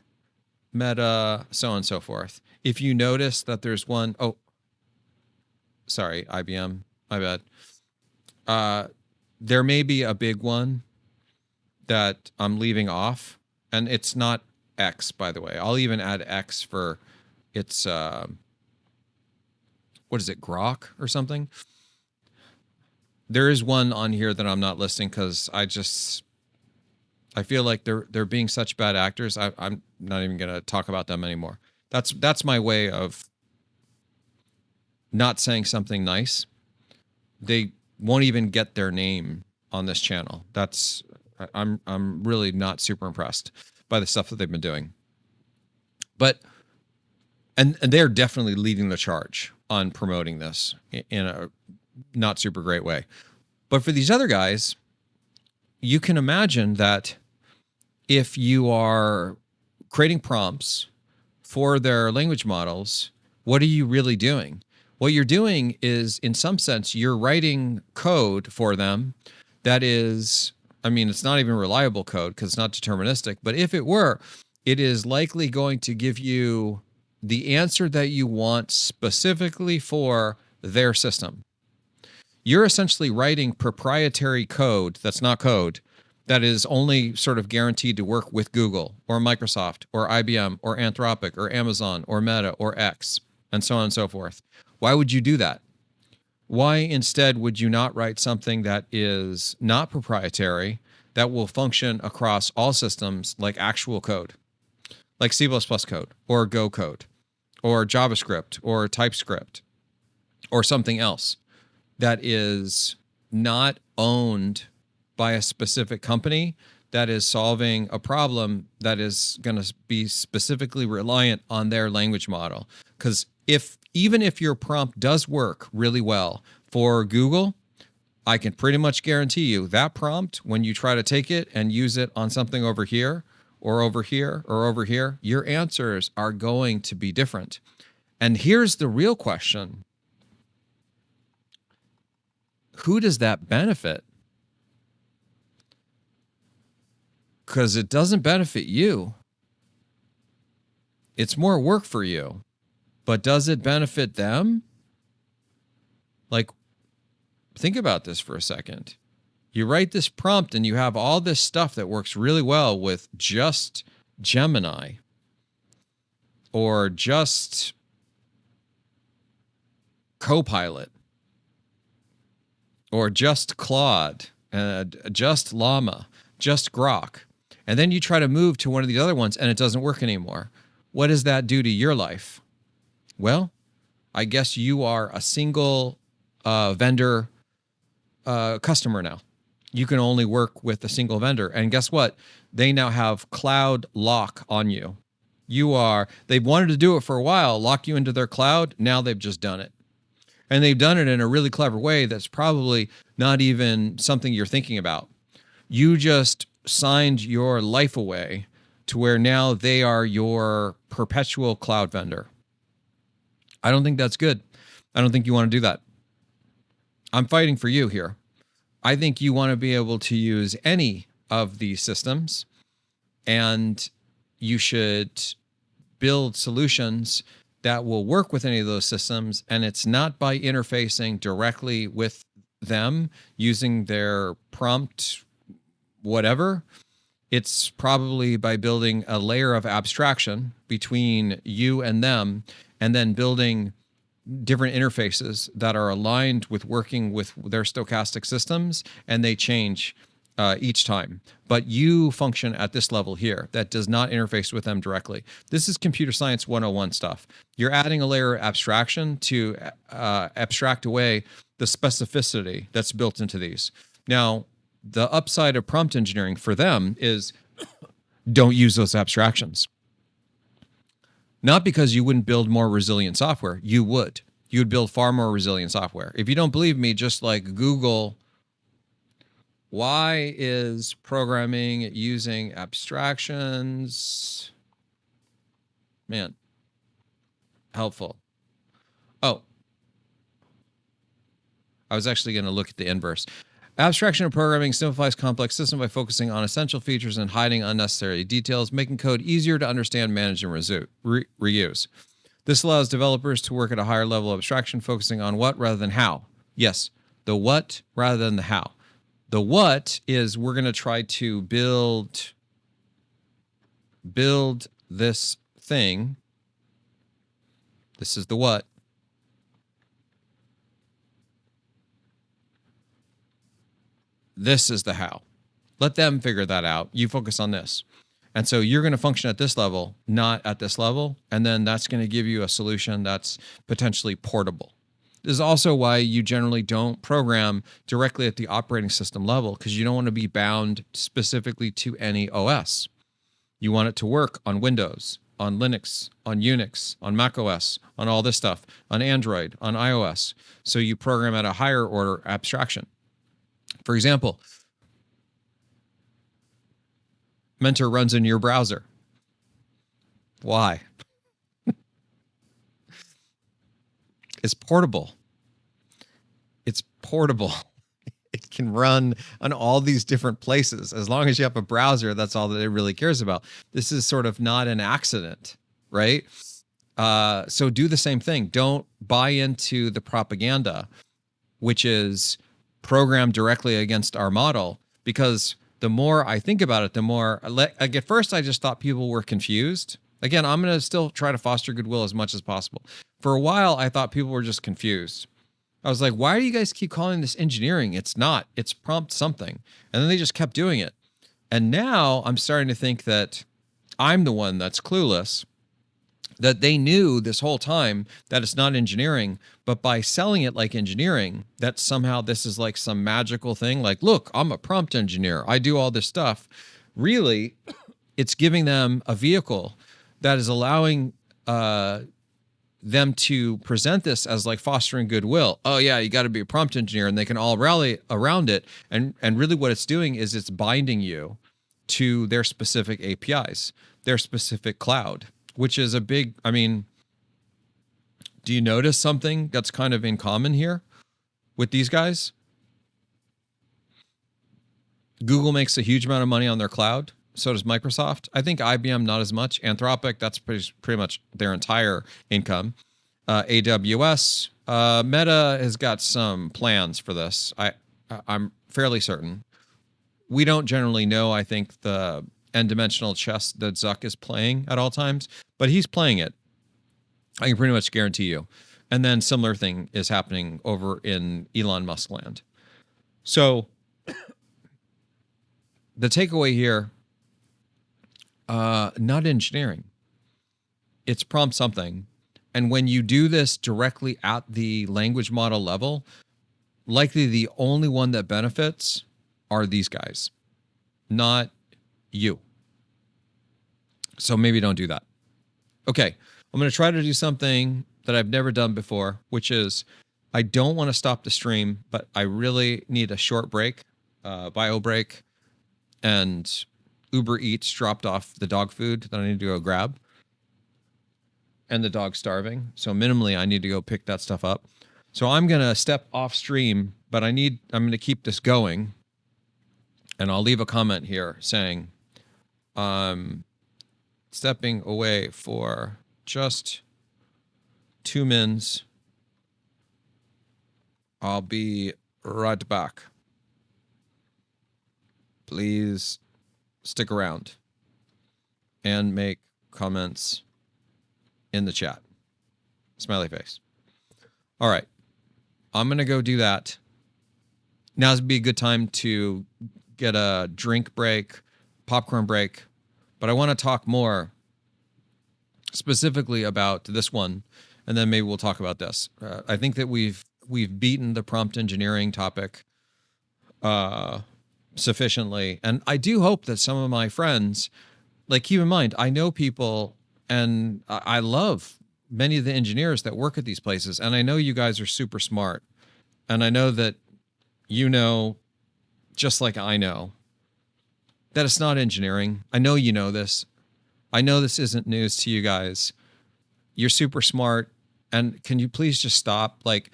Meta, so on and so forth. If you notice that there's one, sorry, IBM, my bad. There may be a big one that I'm leaving off, and it's not X, by the way. I'll even add X for its, what is it, Grok or something? There is one on here that I'm not listing because I feel like they're being such bad actors. I'm not even going to talk about them anymore. That's my way of not saying something nice. They won't even get their name on this channel. I'm really not super impressed by the stuff that they've been doing. But and they're definitely leading the charge on promoting this in a not super great way. But for these other guys, you can imagine that if you are creating prompts for their language models, what are you really doing? What you're doing is, in some sense, you're writing code for them that is, I mean, it's not even reliable code because it's not deterministic, but if it were, it is likely going to give you the answer that you want specifically for their system. You're essentially writing proprietary code that's not code, that is only sort of guaranteed to work with Google or Microsoft or IBM or Anthropic or Amazon or Meta or X, and so on and so forth. Why would you do that? Why instead would you not write something that is not proprietary, that will function across all systems, like actual code, like C++ code or Go code or JavaScript or TypeScript or something else that is not owned by a specific company, that is solving a problem that is going to be specifically reliant on their language model? Because even if your prompt does work really well for Google, I can pretty much guarantee you that prompt, when you try to take it and use it on something over here or over here or over here, your answers are going to be different. And here's the real question. Who does that benefit? Because it doesn't benefit you. It's more work for you. But does it benefit them? Like, think about this for a second. You write this prompt and you have all this stuff that works really well with just Gemini or just Copilot or just Claude, just Llama, just Grok. And then you try to move to one of the other ones and it doesn't work anymore. What does that do to your life? Well, I guess you are a single vendor customer now. You can only work with a single vendor. And guess what? They now have cloud lock on you. They've wanted to do it for a while, lock you into their cloud. Now they've just done it. And they've done it in a really clever way that's probably not even something you're thinking about. You just signed your life away to where now they are your perpetual cloud vendor. I don't think that's good. I don't think you want to do that. I'm fighting for you here. I think you want to be able to use any of these systems, and you should build solutions that will work with any of those systems. And it's not by interfacing directly with them using their prompt, whatever. It's probably by building a layer of abstraction between you and them, and then building different interfaces that are aligned with working with their stochastic systems, and they change each time. But you function at this level here that does not interface with them directly. This is computer science 101 stuff. You're adding a layer of abstraction to abstract away the specificity that's built into these. Now, the upside of prompt engineering for them is don't use those abstractions. Not because you wouldn't build more resilient software. You would. You would build far more resilient software. If you don't believe me, just like Google, why is programming using abstractions, man, helpful? Oh, I was actually going to look at the inverse. Abstraction of programming simplifies complex systems by focusing on essential features and hiding unnecessary details, making code easier to understand, manage, and reuse. This allows developers to work at a higher level of abstraction, focusing on what rather than how. Yes, the what rather than the how. The what is we're going to try to build this thing. This is the what. This is the how. Let them figure that out. You focus on this. And so you're going to function at this level, not at this level. And then that's going to give you a solution that's potentially portable. This is also why you generally don't program directly at the operating system level, because you don't want to be bound specifically to any OS. You want it to work on Windows, on Linux, on Unix, on macOS, on all this stuff, on Android, on iOS. So you program at a higher order abstraction. For example, Mentor runs in your browser. Why? is portable. It's portable. It can run on all these different places. As long as you have a browser, that's all that it really cares about. This is sort of not an accident, right? So do the same thing. Don't buy into the propaganda, which is programmed directly against our model, because the more I think about it, the more like at first I just thought people were confused. Again, I'm going to still try to foster goodwill as much as possible. For a while, I thought people were just confused. I was like, why do you guys keep calling this engineering? It's not. It's prompt something. And then they just kept doing it. And now I'm starting to think that I'm the one that's clueless, that they knew this whole time that it's not engineering, but by selling it like engineering, that somehow this is like some magical thing. Like, look, I'm a prompt engineer. I do all this stuff. Really, it's giving them a vehicle that is allowing them to present this as like fostering goodwill. Oh yeah, you got to be a prompt engineer, and they can all rally around it. And really what it's doing is it's binding you to their specific APIs, their specific cloud, which is a big, I mean, do you notice something that's kind of in common here with these guys? Google makes a huge amount of money on their cloud. So does Microsoft. I think IBM, not as much. Anthropic, that's pretty much their entire income. AWS, Meta has got some plans for this. I'm fairly certain. We don't generally know, I think, the n-dimensional chess that Zuck is playing at all times, but he's playing it. I can pretty much guarantee you. And then similar thing is happening over in Elon Musk land. So the takeaway here, not engineering. It's prompt something. And when you do this directly at the language model level, likely the only one that benefits are these guys, not you. So maybe don't do that. Okay, I'm going to try to do something that I've never done before, which is I don't want to stop the stream, but I really need a short break, bio break, and Uber Eats dropped off the dog food that I need to go grab. And the dog's starving. So minimally, I need to go pick that stuff up. So I'm going to step off stream, but I'm going to keep this going. And I'll leave a comment here saying, stepping away for just 2 minutes. I'll be right back. Please stick around and make comments in the chat. Smiley face. All right. I'm going to go do that. Now's be a good time to get a drink break, popcorn break, but I want to talk more specifically about this one, and then maybe we'll talk about this. I think that we've beaten the prompt engineering topic sufficiently, and I do hope that some of my friends, like, keep in mind, I know people, and I love many of the engineers that work at these places, and I know you guys are super smart, and I know that you know, just like I know, that it's not engineering. I know you know this. I know this isn't news to you guys. You're super smart, and can you please just stop? Like,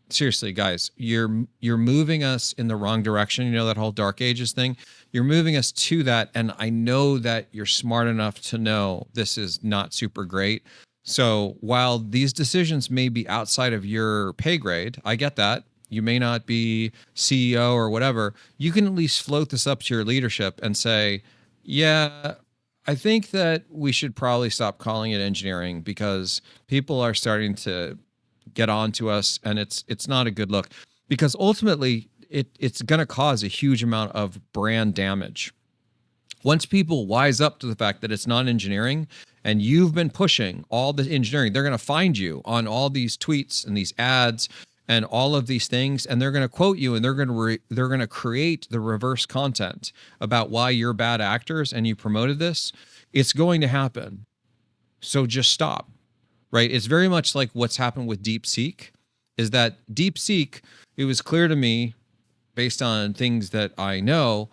seriously, guys, you're moving us in the wrong direction. You know, that whole Dark Ages thing? You're moving us to that, and I know that you're smart enough to know this is not super great. So while these decisions may be outside of your pay grade, I get that. You may not be CEO or whatever. You can at least float this up to your leadership and say, yeah, I think that we should probably stop calling it engineering because people are starting to get on to us, and it's not a good look, because ultimately it's going to cause a huge amount of brand damage. Once people wise up to the fact that it's not engineering and you've been pushing all the engineering, they're going to find you on all these tweets and these ads and all of these things, and they're going to quote you, and they're going to create the reverse content about why you're bad actors and you promoted this. It's going to happen. So just stop. Right? It's very much like what's happened with DeepSeek, is that DeepSeek, it was clear to me based on things that I know,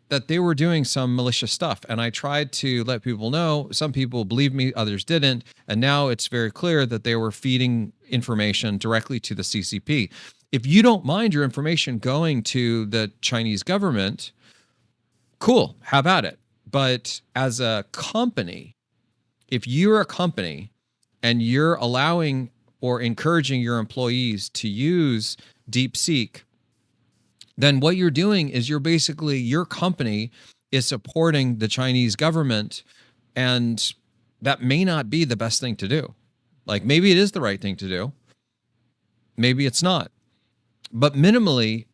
that they were doing some malicious stuff. And I tried to let people know. Some people believed me, others didn't. And now it's very clear that they were feeding information directly to the CCP. If you don't mind your information going to the Chinese government, cool, have at it. But as a company, if you're a company and you're allowing or encouraging your employees to use DeepSeek, then what you're doing is you're basically, your company is supporting the Chinese government, and that may not be the best thing to do. Like, maybe it is the right thing to do. Maybe it's not. But minimally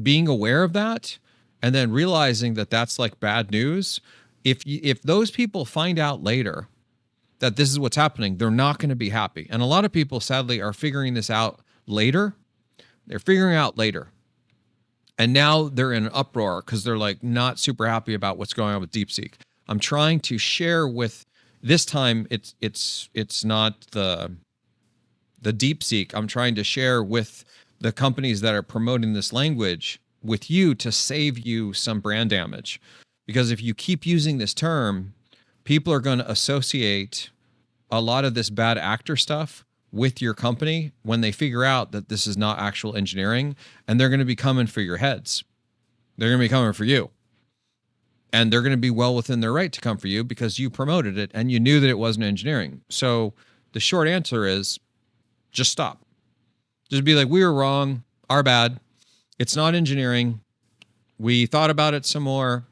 being aware of that and then realizing that that's like bad news. If those people find out later that this is what's happening, they're not going to be happy. And a lot of people sadly are figuring this out later. They're figuring out later. And now they're in an uproar because they're like not super happy about what's going on with DeepSeek. I'm trying to share with, this time it's not the DeepSeek. I'm trying to share with the companies that are promoting this language with you to save you some brand damage. Because if you keep using this term, people are going to associate a lot of this bad actor stuff with your company when they figure out that this is not actual engineering, and they're going to be coming for your heads. They're going to be coming for you. And they're going to be well within their right to come for you because you promoted it and you knew that it wasn't engineering. So the short answer is just stop. Just be like, we were wrong, our bad. It's not engineering. We thought about it some more,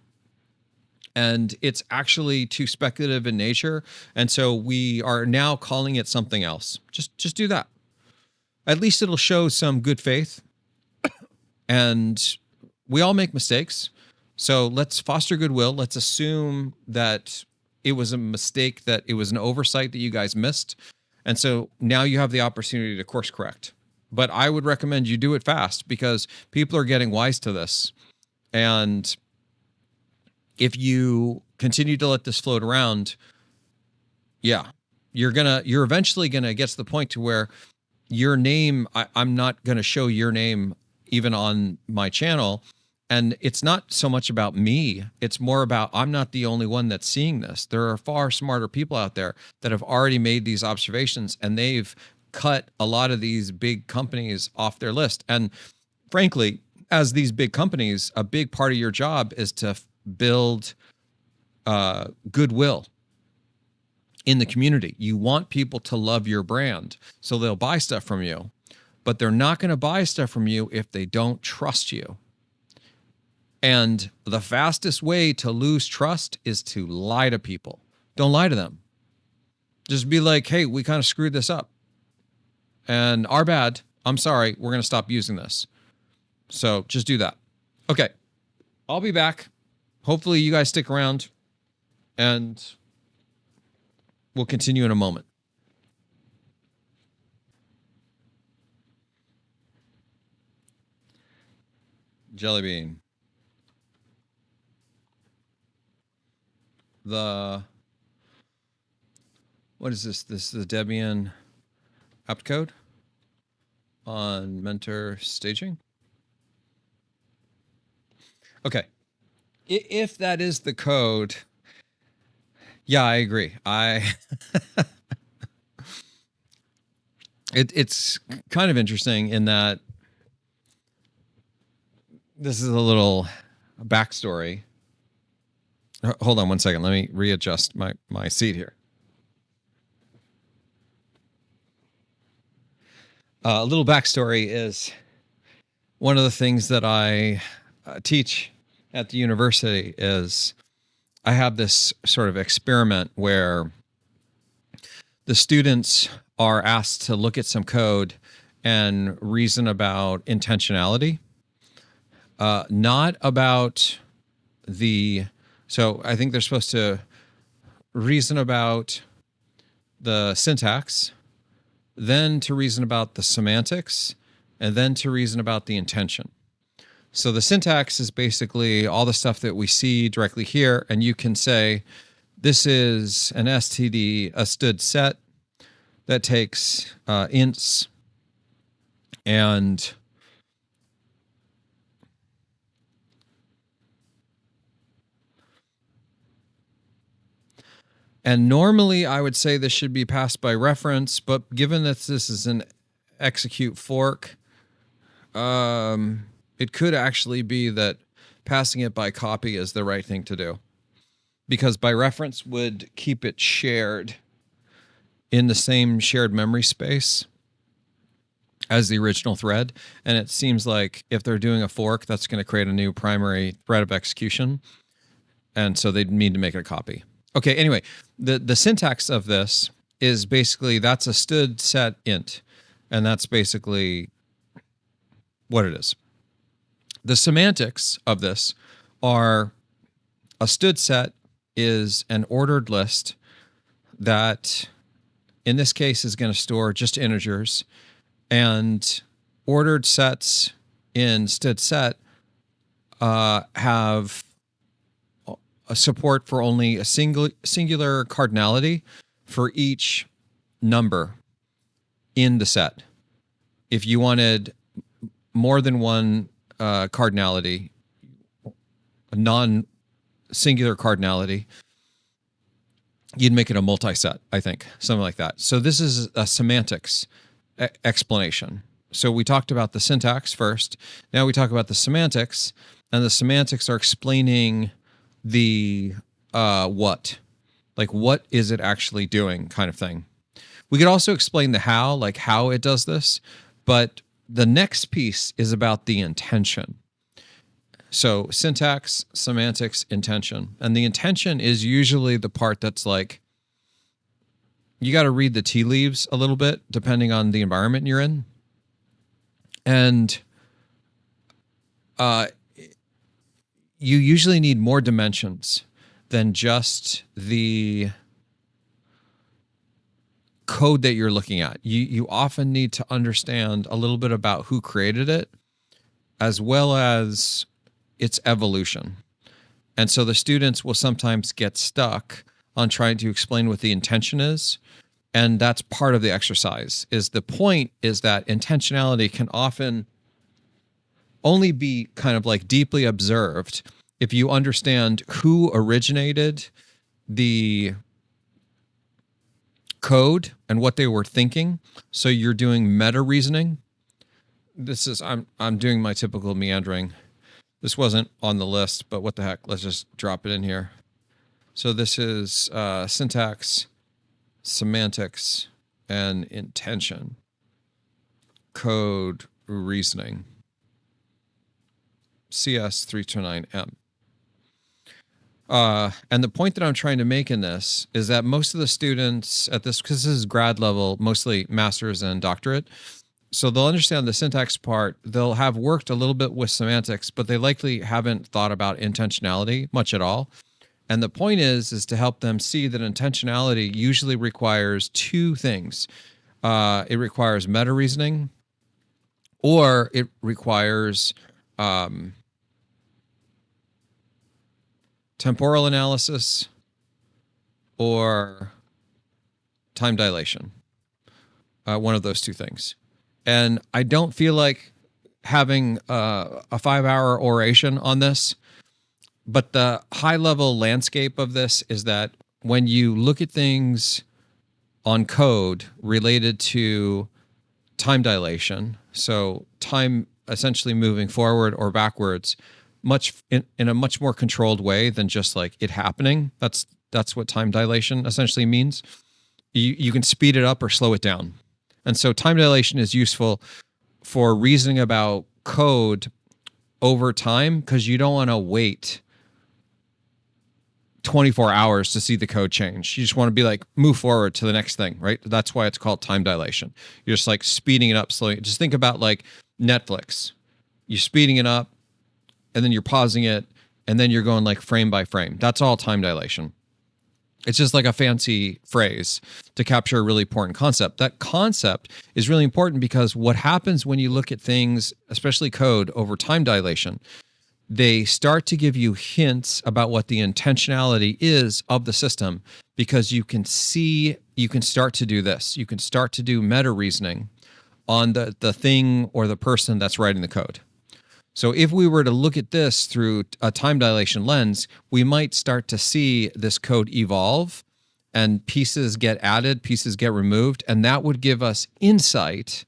and it's actually too speculative in nature. And so we are now calling it something else. Just do that. At least it'll show some good faith. And we all make mistakes. So let's foster goodwill. Let's assume that it was a mistake, that it was an oversight that you guys missed. And so now you have the opportunity to course correct. But I would recommend you do it fast because people are getting wise to this. And if you continue to let this float around, yeah, you're eventually gonna get to the point to where your name, I'm not gonna show your name even on my channel. And it's not so much about me. It's more about, I'm not the only one that's seeing this. There are far smarter people out there that have already made these observations, and they've cut a lot of these big companies off their list. And frankly, as these big companies, a big part of your job is to build goodwill in the community. You want people to love your brand, so they'll buy stuff from you, but they're not going to buy stuff from you if they don't trust you. And the fastest way to lose trust is to lie to people. Don't lie to them. Just be like, hey, we kind of screwed this up, and our bad. I'm sorry. We're going to stop using this. So just do that. Okay. I'll be back. Hopefully you guys stick around, and we'll continue in a moment. Jelly bean. What is this? This is the Debian apt code on mentor staging. Okay. If that is the code, yeah, I agree. It's kind of interesting in that this is a little backstory. Hold on one second. Let me readjust my seat here. A little backstory is one of the things that I teach at the university is I have this sort of experiment where the students are asked to look at some code and reason about intentionality, not about so I think they're supposed to reason about the syntax, then to reason about the semantics, and then to reason about the intention. So the syntax is basically all the stuff that we see directly here, and you can say, this is an STD, a stood set that takes ints and And normally I would say this should be passed by reference, but given that this is an execute fork, it could actually be that passing it by copy is the right thing to do, because by reference would keep it shared in the same shared memory space as the original thread. And it seems like if they're doing a fork, that's going to create a new primary thread of execution. And so they need to make it a copy. Okay, anyway, the syntax of this is basically that's a std set int. And that's basically what it is. The semantics of this are a std set is an ordered list that in this case is going to store just integers, and ordered sets in std set have a support for only a singular cardinality for each number in the set. If you wanted more than one cardinality, a non-singular cardinality, you'd make it a multi-set, I think, something like that. So this is a semantics explanation. So we talked about the syntax first. Now we talk about the semantics, and the semantics are explaining the what. Like, what is it actually doing kind of thing. We could also explain the how, like how it does this, but the next piece is about the intention. So syntax, semantics, intention. And the intention is usually the part that's like, you got to read the tea leaves a little bit, depending on the environment you're in. And you usually need more dimensions than just the code that you're looking at. You often need to understand a little bit about who created it, as well as its evolution. And so the students will sometimes get stuck on trying to explain what the intention is. And that's part of the exercise. Is the point is that intentionality can often only be kind of like deeply observed if you understand who originated the code and what they were thinking. So you're doing meta reasoning. This is I'm doing my typical meandering. This wasn't on the list, but what the heck? Let's just drop it in here. So this is syntax, semantics, and intention. Code reasoning. CS329M. And the point that I'm trying to make in this is that most of the students at this, because this is grad level, mostly master's and doctorate, so they'll understand the syntax part. They'll have worked a little bit with semantics, but they likely haven't thought about intentionality much at all. And the point is to help them see that intentionality usually requires two things. It requires meta reasoning, or it requires temporal analysis, or time dilation. One of those two things. And I don't feel like having a 5-hour oration on this, but the high-level landscape of this is that when you look at things on code related to time dilation, so time essentially moving forward or backwards, much in a much more controlled way than just like it happening. That's what time dilation essentially means. You can speed it up or slow it down. And so time dilation is useful for reasoning about code over time, because you don't want to wait 24 hours to see the code change. You just want to be like, move forward to the next thing, right? That's why it's called time dilation. You're just like speeding it up slowly. Just think about like Netflix. You're speeding it up, and then you're pausing it, and then you're going like frame by frame. That's all time dilation. It's just like a fancy phrase to capture a really important concept. That concept is really important because what happens when you look at things, especially code, over time dilation, they start to give you hints about what the intentionality is of the system, because you can start to do this. You can start to do meta reasoning on the thing or the person that's writing the code. So if we were to look at this through a time dilation lens, we might start to see this code evolve and pieces get added, pieces get removed, and that would give us insight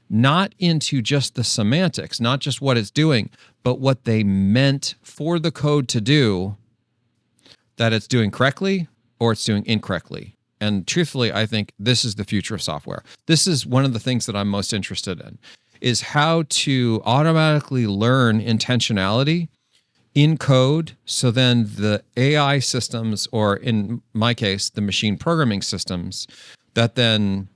not into just the semantics, not just what it's doing, but what they meant for the code to do, that it's doing correctly or it's doing incorrectly. And truthfully, I think this is the future of software. This is one of the things that I'm most interested in, is how to automatically learn intentionality in code, so then the AI systems, or in my case, the machine programming systems, that then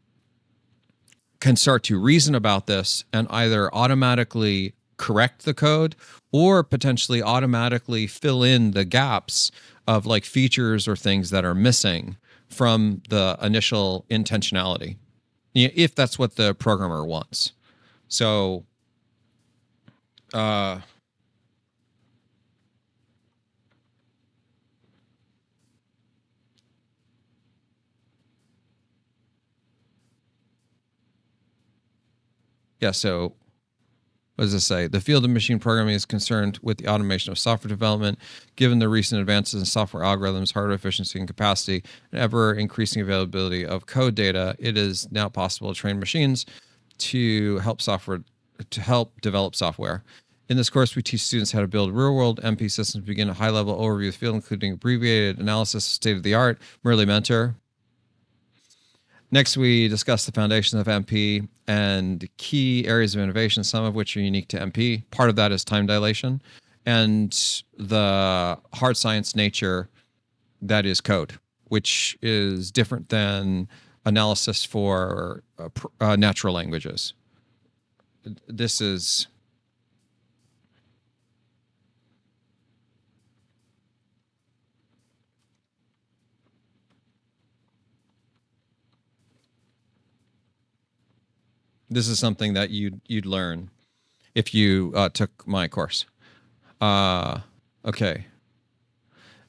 can start to reason about this and either automatically correct the code or potentially automatically fill in the gaps of like features or things that are missing from the initial intentionality, if that's what the programmer wants. So, yeah, so what does this say? The field of machine programming is concerned with the automation of software development. Given the recent advances in software algorithms, hardware efficiency and capacity, and ever-increasing availability of code data, it is now possible to train machines to help develop software. In this course, we teach students how to build real-world MP systems, begin a high-level overview of the field, including abbreviated analysis of state-of-the-art, merely mentor. Next, we discuss the foundations of MP and key areas of innovation, some of which are unique to MP. Part of that is time dilation and the hard science nature that is code, which is different than analysis for natural languages. This is... This is something that you'd learn if you took my course. Okay.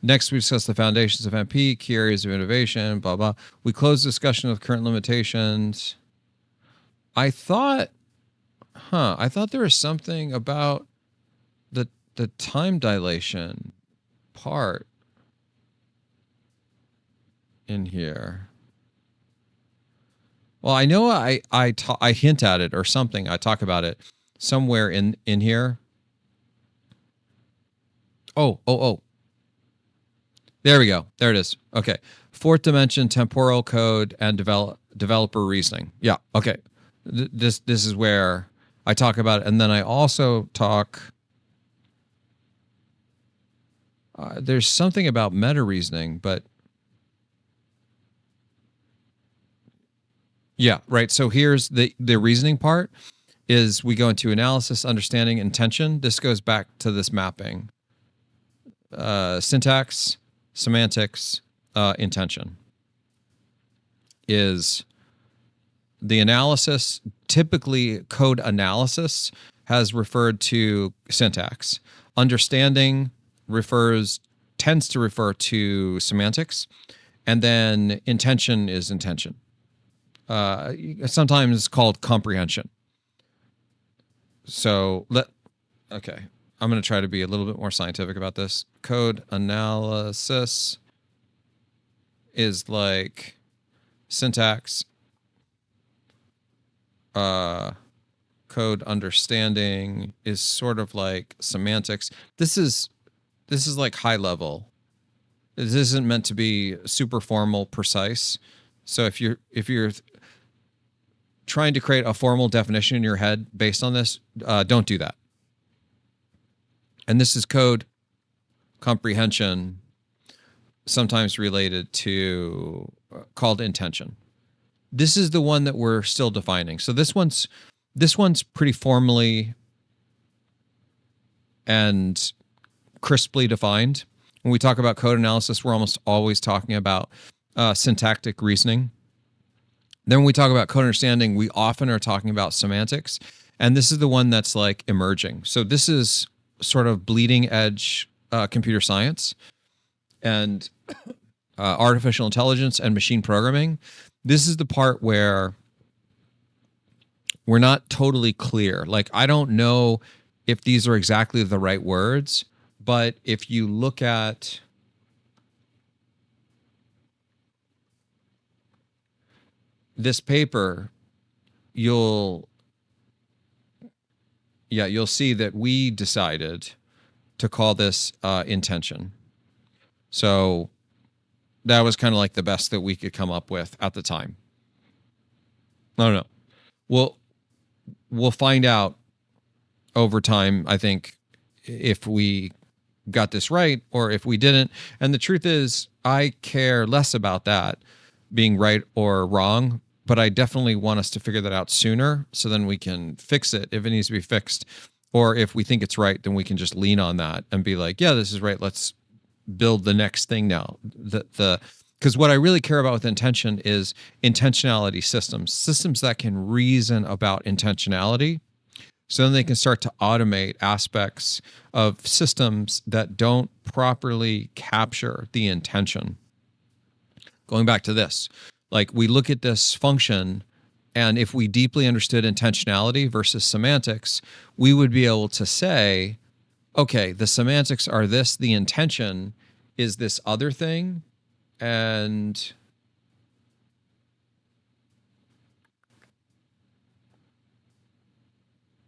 Next, we discuss the foundations of MP, key areas of innovation, blah, blah. We close discussion with current limitations. I thought there was something about the time dilation part in here. Well, I know I hint at it or something. I talk about it somewhere in here. Oh. There we go. There it is. Okay. Fourth dimension, temporal code and developer reasoning. Yeah. Okay. This is where I talk about it. And then I also talk... there's something about meta reasoning, but... Yeah, right. So here's the reasoning part is we go into analysis, understanding, intention. This goes back to this mapping. Syntax, semantics, intention is the analysis. Typically, code analysis has referred to syntax. Understanding tends to refer to semantics, and then intention is intention. Sometimes it's called comprehension. So okay, I'm going to try to be a little bit more scientific about this. Code analysis is like syntax. Code understanding is sort of like semantics. This is like high level. This isn't meant to be super formal, precise. So if you're trying to create a formal definition in your head based on this, don't do that. And this is code comprehension, sometimes related to called intention. This is the one that we're still defining. So this one's pretty formally and crisply defined. When we talk about code analysis, we're almost always talking about syntactic reasoning. Then when we talk about code understanding, we often are talking about semantics. And this is the one that's like emerging. So this is sort of bleeding edge computer science and artificial intelligence and machine programming. This is the part where we're not totally clear. Like, I don't know if these are exactly the right words, but if you look at this paper, you'll see that we decided to call this intention. So that was kind of like the best that we could come up with at the time. I don't know. We'll find out over time, I think, if we got this right or if we didn't. And the truth is, I care less about that being right or wrong, but I definitely want us to figure that out sooner so then we can fix it if it needs to be fixed. Or if we think it's right, then we can just lean on that and be like, yeah, this is right. Let's build the next thing now. Because what I really care about with intention is intentionality systems that can reason about intentionality. So then they can start to automate aspects of systems that don't properly capture the intention. Going back to this, like we look at this function, and if we deeply understood intentionality versus semantics, we would be able to say, okay, the semantics are this, the intention is this other thing, and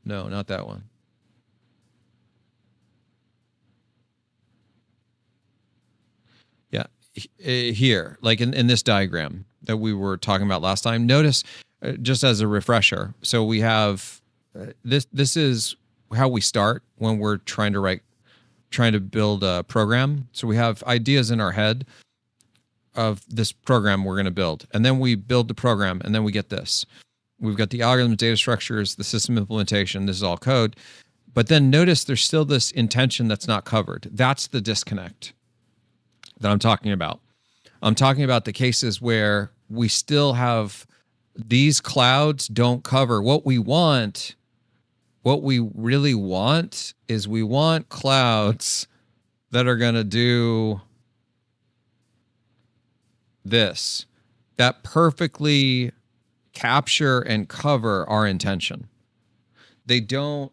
no, not that one. Yeah, here, like in this diagram that we were talking about last time, notice just as a refresher. So we have this is how we start when we're trying to build a program. So we have ideas in our head of this program we're going to build, and then we build the program, and then we get this. We've got the algorithms, data structures, the system implementation. This is all code. But then notice there's still this intention that's not covered. That's the disconnect that I'm talking about. I'm talking about the cases where we still have these clouds don't cover what we want. What we really want is we want clouds that are going to do this, that perfectly capture and cover our intention. They don't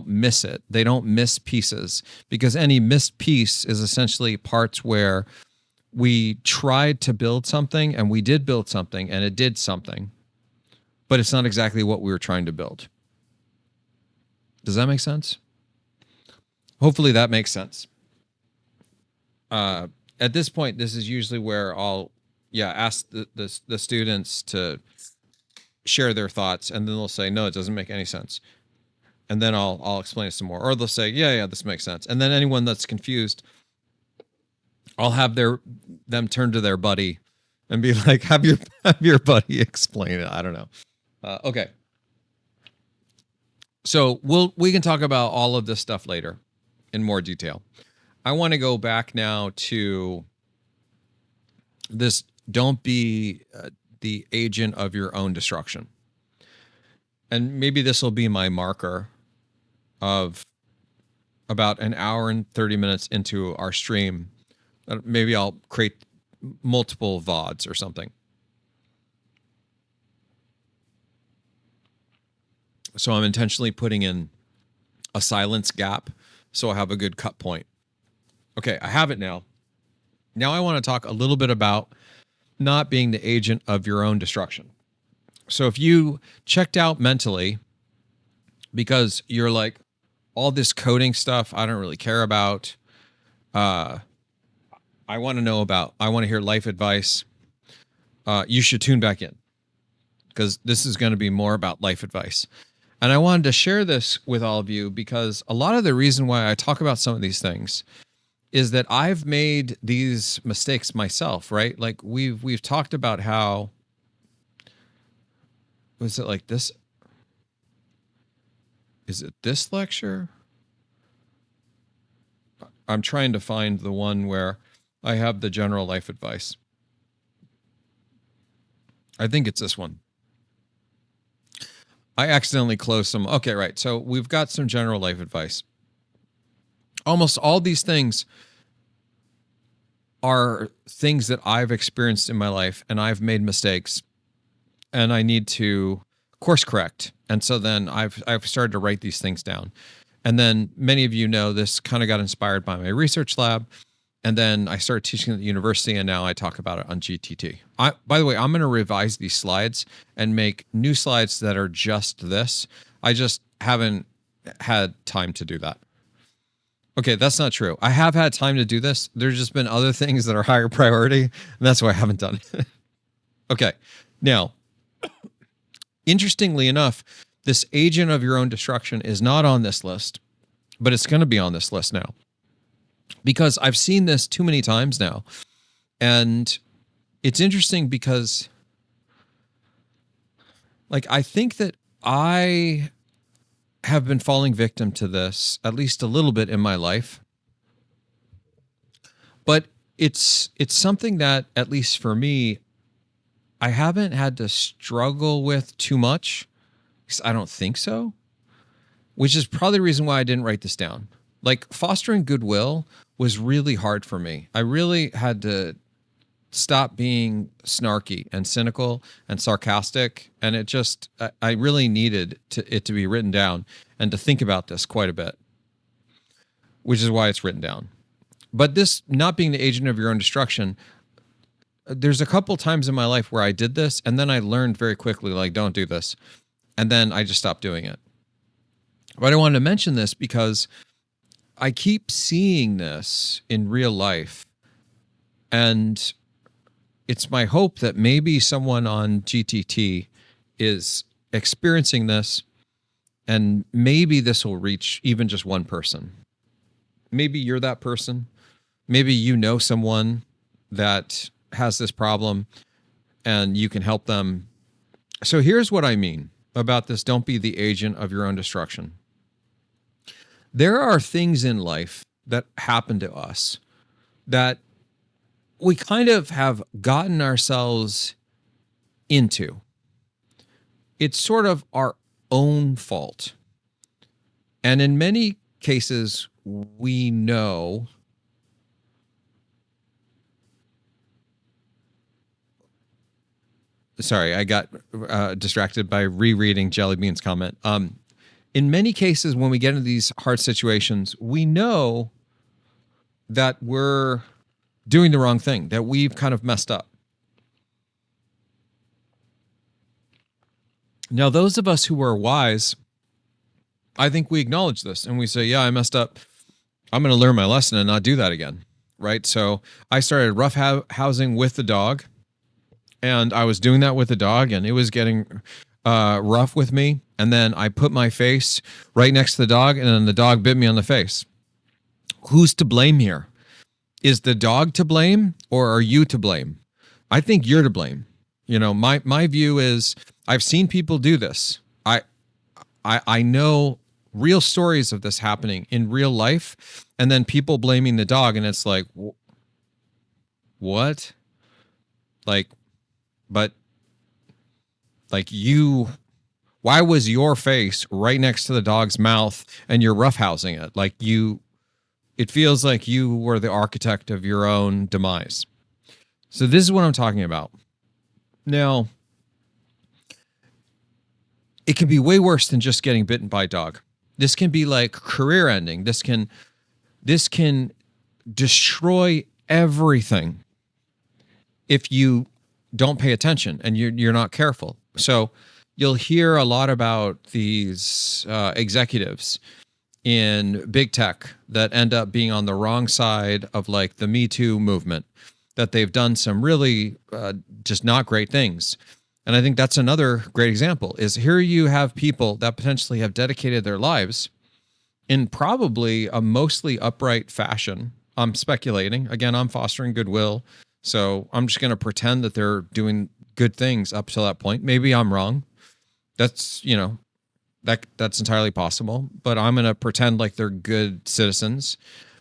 miss it. They don't miss pieces, because any missed piece is essentially parts where we tried to build something and we did build something and it did something, but it's not exactly what we were trying to build. Does that make sense? Hopefully that makes sense. At this point, this is usually where I'll ask the students to share their thoughts, and then they'll say, no, it doesn't make any sense. And then I'll explain it some more. Or they'll say, yeah, this makes sense. And then anyone that's confused, I'll have them turn to their buddy and be like, have your buddy explain it. I don't know. Okay. So we can talk about all of this stuff later in more detail. I want to go back now to this: don't be the agent of your own destruction. And maybe this will be my marker of about an hour and 30 minutes into our stream. Maybe I'll create multiple VODs or something. So I'm intentionally putting in a silence gap so I have a good cut point. Okay, I have it now. Now I want to talk a little bit about not being the agent of your own destruction. So if you checked out mentally because you're like, all this coding stuff I don't really care about, I want to hear life advice, you should tune back in, because this is going to be more about life advice. And I wanted to share this with all of you because a lot of the reason why I talk about some of these things is that I've made these mistakes myself, right? Like we've talked about how, was it like this? Is it this lecture? I'm trying to find the one where I have the general life advice. I think it's this one. I accidentally closed some. Okay, right. So we've got some general life advice. Almost all these things are things that I've experienced in my life, and I've made mistakes, and I need to course correct. And so then I've started to write these things down. And then many of you know this kind of got inspired by my research lab. And then I started teaching at the university, and now I talk about it on GTT. By the way, I'm going to revise these slides and make new slides that are just this. I just haven't had time to do that. Okay, that's not true. I have had time to do this. There's just been other things that are higher priority, and that's why I haven't done it. Okay, now, interestingly enough, this agent of your own destruction is not on this list, but it's going to be on this list now. Because I've seen this too many times now. And it's interesting because, like, I think that I have been falling victim to this at least a little bit in my life. But it's something that, at least for me, I haven't had to struggle with too much. Because I don't think so. Which is probably the reason why I didn't write this down. Like, fostering goodwill was really hard for me. I really had to stop being snarky and cynical and sarcastic. And it just, I really needed it to be written down and to think about this quite a bit, which is why it's written down. But this not being the agent of your own destruction, there's a couple times in my life where I did this, and then I learned very quickly, like, don't do this. And then I just stopped doing it. But I wanted to mention this because I keep seeing this in real life, and it's my hope that maybe someone on GTT is experiencing this, and maybe this will reach even just one person. Maybe you're that person. Maybe you know someone that has this problem and you can help them. So here's what I mean about this: don't be the agent of your own destruction. There are things in life that happen to us that we kind of have gotten ourselves into. It's sort of our own fault. And in many cases, we know sorry, I got distracted by rereading Jelly Bean's comment. In many cases, when we get into these hard situations, we know that we're doing the wrong thing, that we've kind of messed up. Now, those of us who are wise, I think we acknowledge this and we say, yeah, I messed up. I'm going to learn my lesson and not do that again, right? So I started roughhousing with the dog, and I was doing that with the dog, and it was getting rough with me. And then I put my face right next to the dog, and then the dog bit me on the face. Who's to blame here? Is the dog to blame, or are you to blame? I think you're to blame. You know, my view is I've seen people do this. I know real stories of this happening in real life, and then people blaming the dog, and it's like, what? Like, but like you, why was your face right next to the dog's mouth and you're roughhousing it? Like it feels like you were the architect of your own demise. So this is what I'm talking about. Now, it can be way worse than just getting bitten by a dog. This can be like career ending. This can destroy everything if you don't pay attention and you're not careful. So you'll hear a lot about these executives in big tech that end up being on the wrong side of like the Me Too movement, that they've done some really just not great things. And I think that's another great example is here you have people that potentially have dedicated their lives in probably a mostly upright fashion. I'm speculating. Again, I'm fostering goodwill. So I'm just going to pretend that they're doing good things up to that point. Maybe I'm wrong. That's, you know, that's entirely possible. But I'm going to pretend like they're good citizens.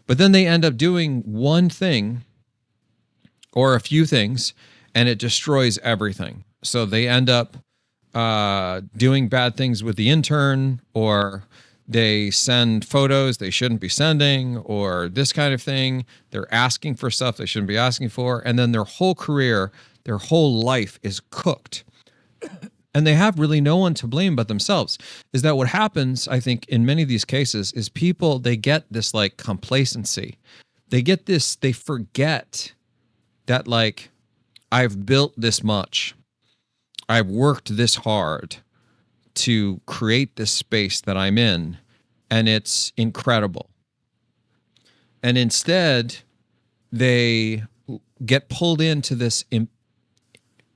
But then they end up doing one thing or a few things, and it destroys everything. So they end up doing bad things with the intern, or they send photos they shouldn't be sending, or this kind of thing. They're asking for stuff they shouldn't be asking for. And then their whole career, their whole life is cooked. And they have really no one to blame but themselves. Is that what happens, I think, in many of these cases, is people, they get this like complacency. they forget that, like, I've built this much. I've worked this hard to create this space that I'm in, and it's incredible. And instead, they get pulled into this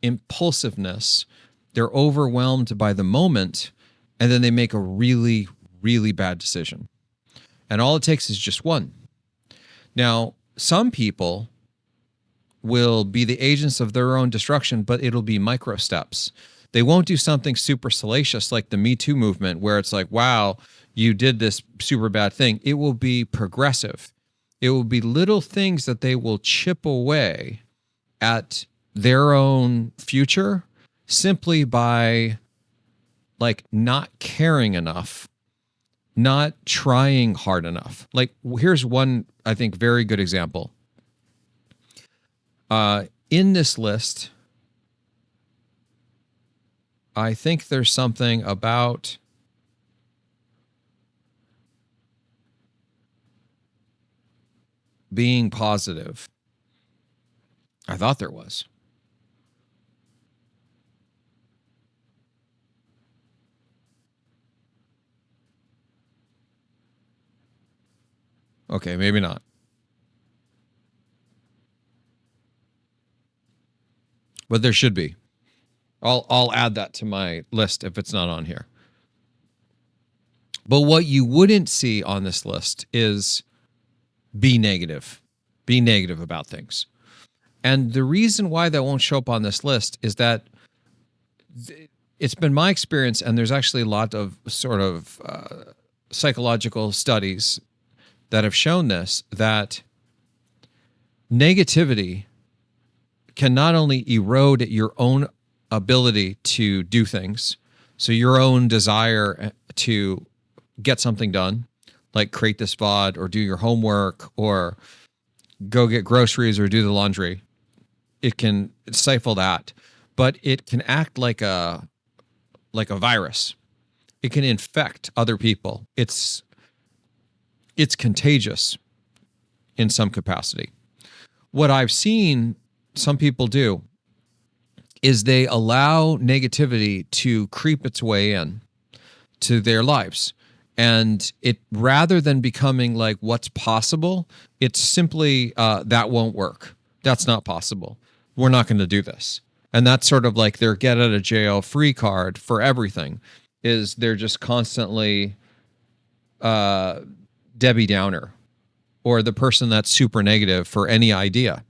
impulsiveness. They're overwhelmed by the moment, and then they make a really, really bad decision. And all it takes is just one. Now, some people will be the agents of their own destruction, but it'll be micro steps. They won't do something super salacious like the Me Too movement, where it's like, wow, you did this super bad thing. It will be progressive. It will be little things that they will chip away at their own future simply by, like, not caring enough, not trying hard enough. Like, here's one, I think, very good example. In this list, I think there's something about being positive. I thought there was. Okay, maybe not. But there should be. I'll add that to my list if it's not on here. But what you wouldn't see on this list is be negative. Be negative about things. And the reason why that won't show up on this list is that it's been my experience, and there's actually a lot of sort of psychological studies that have shown this, that negativity can not only erode your own ability to do things, so your own desire to get something done, like create this VOD or do your homework or go get groceries or do the laundry, it can stifle that, but it can act like a virus. It can infect other people. It's contagious in some capacity. What I've seen some people do is they allow negativity to creep its way in to their lives. And it, rather than becoming like what's possible, it's simply that won't work. That's not possible. We're not going to do this. And that's sort of like their get out of jail free card for everything, is they're just constantly Debbie Downer, or the person that's super negative for any idea.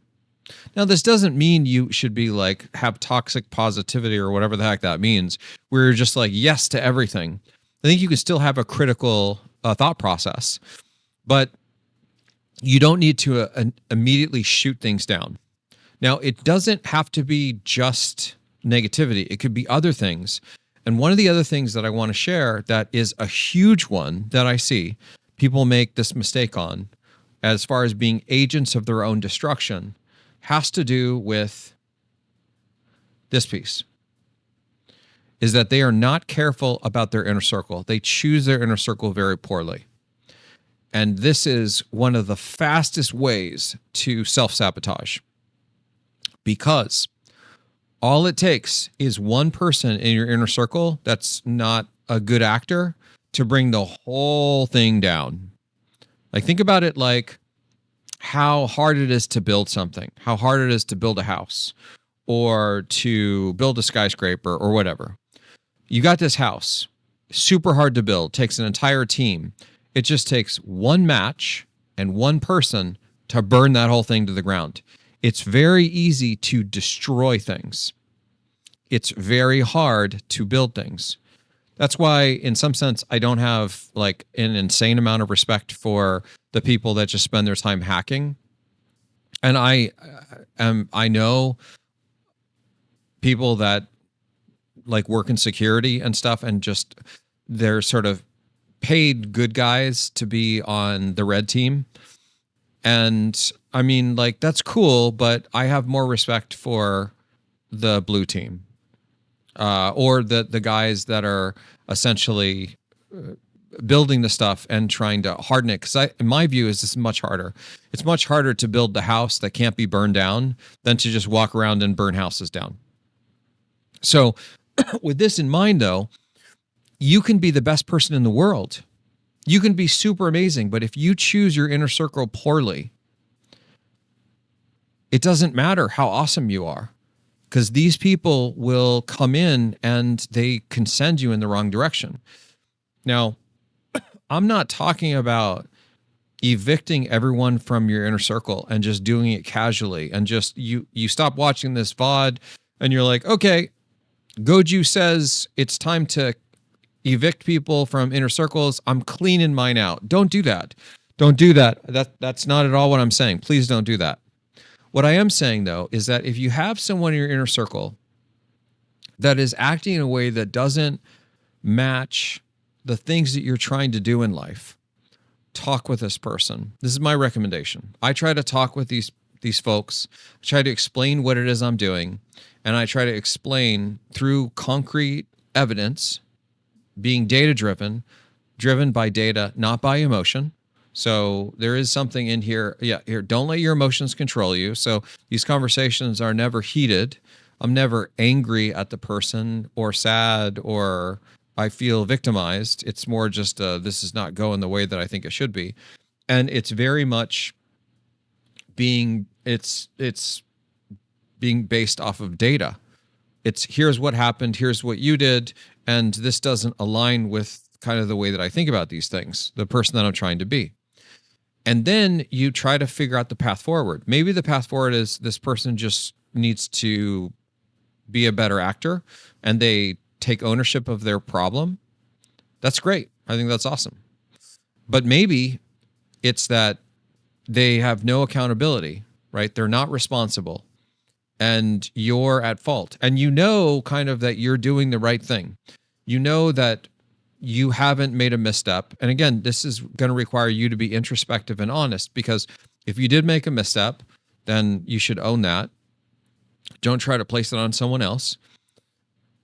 Now, this doesn't mean you should be like, have toxic positivity or whatever the heck that means, where you're just like yes to everything. I think you can still have a critical thought process, but you don't need to immediately shoot things down. Now, it doesn't have to be just negativity. It could be other things. And one of the other things that I want to share that is a huge one that I see people make this mistake on, as far as being agents of their own destruction, has to do with this piece, is that they are not careful about their inner circle. They choose their inner circle very poorly. And this is one of the fastest ways to self-sabotage, because all it takes is one person in your inner circle that's not a good actor to bring the whole thing down. Like, think about it like how hard it is to build something, how hard it is to build a house or to build a skyscraper or whatever. You got this house, super hard to build, takes an entire team. It just takes one match and one person to burn that whole thing to the ground. It's very easy to destroy things. It's very hard to build things. That's why, in some sense, I don't have like an insane amount of respect for the people that just spend their time hacking. And I know people that like work in security and stuff, and just they're sort of paid good guys to be on the red team. And I mean, like, that's cool, but I have more respect for the blue team, or the guys that are essentially building the stuff and trying to harden it. Because in my view, is this is much harder. It's much harder to build the house that can't be burned down than to just walk around and burn houses down. So with this in mind, though, you can be the best person in the world. You can be super amazing, but if you choose your inner circle poorly, it doesn't matter how awesome you are, because these people will come in and they can send you in the wrong direction. Now, I'm not talking about evicting everyone from your inner circle and just doing it casually and just you stop watching this VOD and you're like, okay, Goju says it's time to evict people from inner circles. I'm cleaning mine out. Don't do that. Don't do that. That's not at all what I'm saying. Please don't do that. What I am saying, though, is that if you have someone in your inner circle that is acting in a way that doesn't match the things that you're trying to do in life, talk with this person. This is my recommendation. I try to talk with these folks, try to explain what it is I'm doing, and I try to explain through concrete evidence, being data-driven, driven by data, not by emotion. So there is something in here. Yeah, here, don't let your emotions control you. So these conversations are never heated. I'm never angry at the person or sad or I feel victimized. It's more just this is not going the way that I think it should be. And it's very much being being based off of data. It's here's what happened, here's what you did, and this doesn't align with kind of the way that I think about these things, the person that I'm trying to be. And then you try to figure out the path forward. Maybe the path forward is this person just needs to be a better actor and they take ownership of their problem. That's great. I think that's awesome. But maybe it's that they have no accountability, right? They're not responsible and you're at fault. And you know kind of that you're doing the right thing. You know that you haven't made a misstep. And again, this is going to require you to be introspective and honest, because if you did make a misstep, then you should own that. Don't try to place it on someone else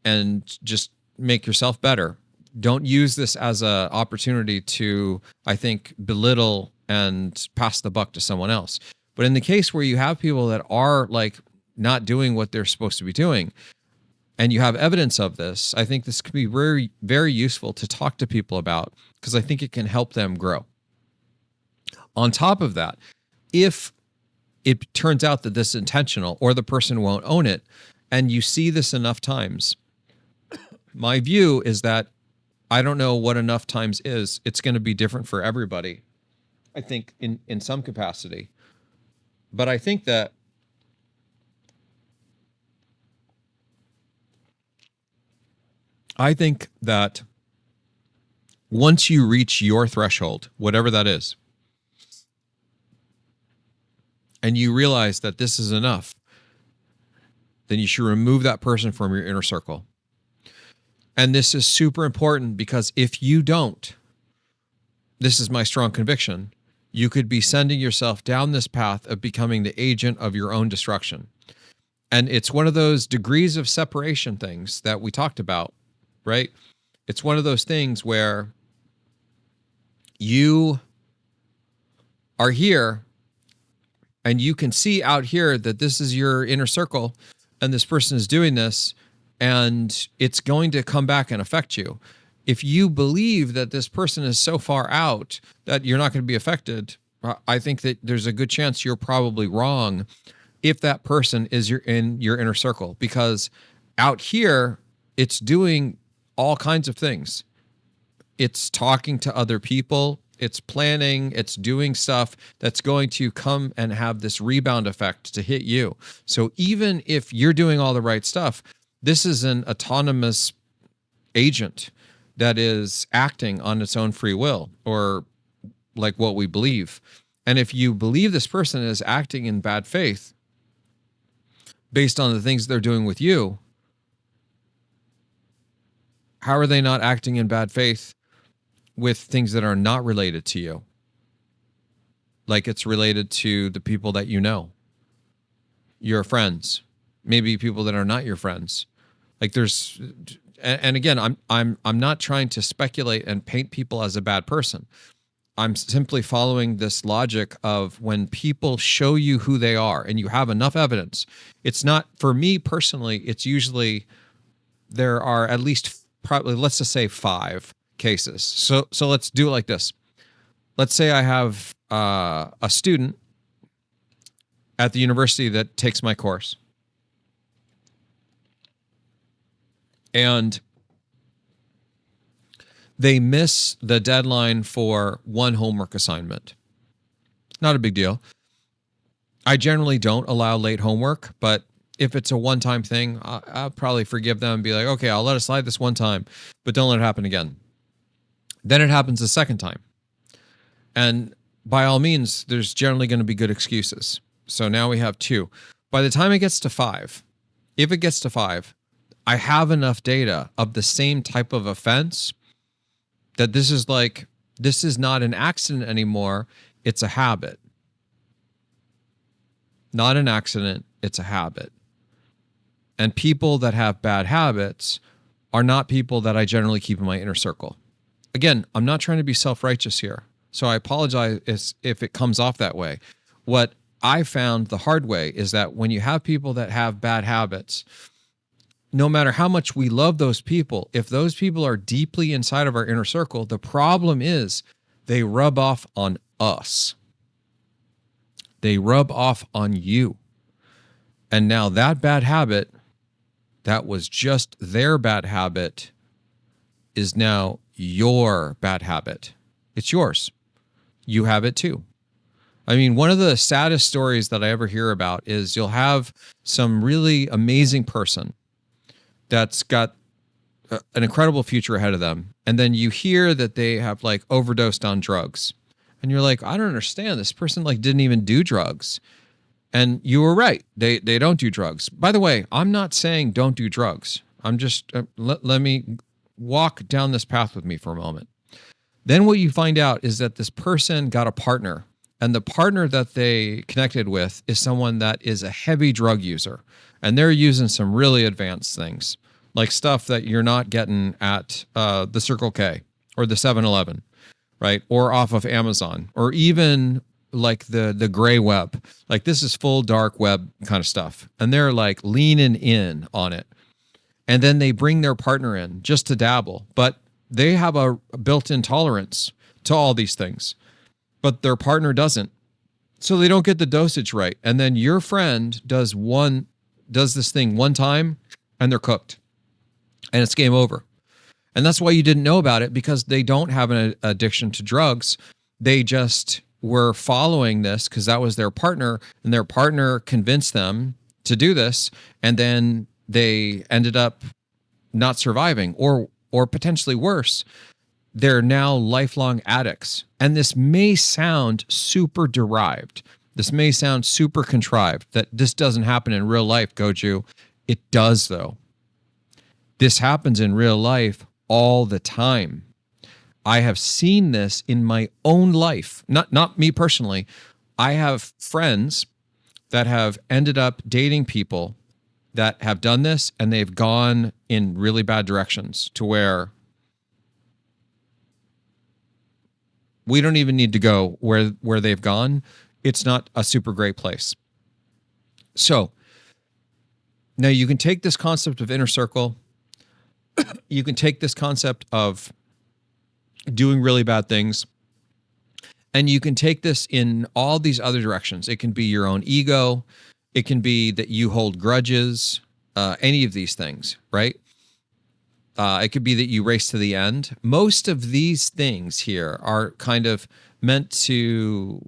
and just make yourself better. Don't use this as an opportunity to, I think, belittle and pass the buck to someone else. But in the case where you have people that are like not doing what they're supposed to be doing, and you have evidence of this, I think this could be very, very useful to talk to people about, because I think it can help them grow. On top of that, if it turns out that this is intentional or the person won't own it, and you see this enough times, my view is that I don't know what enough times is. It's going to be different for everybody, I think, in some capacity. But I think that once you reach your threshold, whatever that is, and you realize that this is enough, then you should remove that person from your inner circle. And this is super important, because if you don't, this is my strong conviction, you could be sending yourself down this path of becoming the agent of your own destruction. And it's one of those degrees of separation things that we talked about, right? It's one of those things where you are here and you can see out here that this is your inner circle and this person is doing this, and it's going to come back and affect you. If you believe that this person is so far out that you're not going to be affected, I think that there's a good chance you're probably wrong if that person is in your inner circle, because out here it's doing all kinds of things. It's talking to other people, it's planning, it's doing stuff that's going to come and have this rebound effect to hit you. So even if you're doing all the right stuff, this is an autonomous agent that is acting on its own free will, or like what we believe. And if you believe this person is acting in bad faith based on the things they're doing with you, how are they not acting in bad faith with things that are not related to you? Like it's related to the people that you know, your friends, maybe people that are not your friends. Like there's and again, I'm not trying to speculate and paint people as a bad person. I'm simply following this logic of when people show you who they are and you have enough evidence. It's not, for me personally, it's usually there are at least probably, let's just say 5 cases. So let's do it like this. Let's say I have a student at the university that takes my course. And they miss the deadline for one homework assignment. Not a big deal. I generally don't allow late homework, but if it's a one-time thing, I'll probably forgive them and be like, okay, I'll let it slide this one time, but don't let it happen again. Then it happens a second time. And by all means, there's generally going to be good excuses. So now we have 2. By the time it gets to 5, if it gets to 5, I have enough data of the same type of offense that this is not an accident anymore. It's a habit. Not an accident. It's a habit. And people that have bad habits are not people that I generally keep in my inner circle. Again, I'm not trying to be self-righteous here, so I apologize if it comes off that way. What I found the hard way is that when you have people that have bad habits, no matter how much we love those people, if those people are deeply inside of our inner circle, the problem is they rub off on us. They rub off on you. And now that bad habit, that was just their bad habit, is now your bad habit. It's yours. You have it too. I mean, one of the saddest stories that I ever hear about is you'll have some really amazing person that's got an incredible future ahead of them. And then you hear that they have like overdosed on drugs. And you're like, I don't understand. This person like didn't even do drugs. And you were right. They don't do drugs. By the way, I'm not saying don't do drugs. I'm just, let me walk down this path with me for a moment. Then what you find out is that this person got a partner. And the partner that they connected with is someone that is a heavy drug user. And they're using some really advanced things, like stuff that you're not getting at the Circle K or the 7-Eleven, right? Or off of Amazon, or even like the gray web. Like this is full dark web kind of stuff. And they're like leaning in on it. And then they bring their partner in just to dabble. But they have a built-in tolerance to all these things. But their partner doesn't. So they don't get the dosage right. And then your friend does this thing one time and they're cooked. And it's game over. And that's why you didn't know about it, because they don't have an addiction to drugs. They just were following this because that was their partner, and their partner convinced them to do this. And then they ended up not surviving, or potentially worse, they're now lifelong addicts. And this may sound super derived. This may sound super contrived, that this doesn't happen in real life, Goju. It does, though. This happens in real life all the time. I have seen this in my own life, not me personally. I have friends that have ended up dating people that have done this, and they've gone in really bad directions to where we don't even need to go where they've gone. It's not a super great place. So now you can take this concept of inner circle. You can take this concept of doing really bad things, and you can take this in all these other directions. It can be your own ego. It can be that you hold grudges, any of these things, right? It could be that you race to the end. Most of these things here are kind of meant to,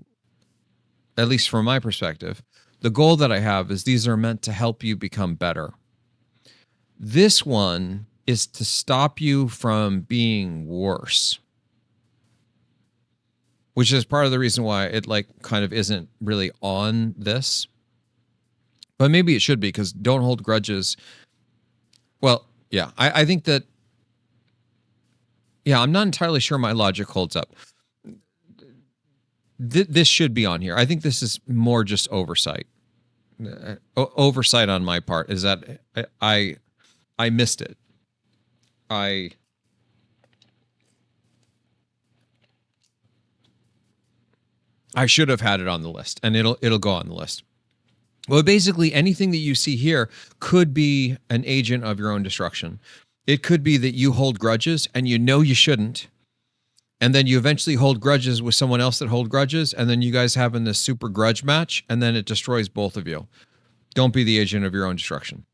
at least from my perspective, the goal that I have is these are meant to help you become better. This one is to stop you from being worse, which is part of the reason why it like kind of isn't really on this. But maybe it should be, because don't hold grudges. Well, yeah, I think that, yeah, I'm not entirely sure my logic holds up. This should be on here. I think this is more just oversight. Oversight on my part is that I missed it. I should have had it on the list, and it'll go on the list. Well, basically anything that you see here could be an agent of your own destruction. It could be that you hold grudges and you know you shouldn't. And then you eventually hold grudges with someone else that hold grudges. And then you guys have in this super grudge match, and then it destroys both of you. Don't be the agent of your own destruction.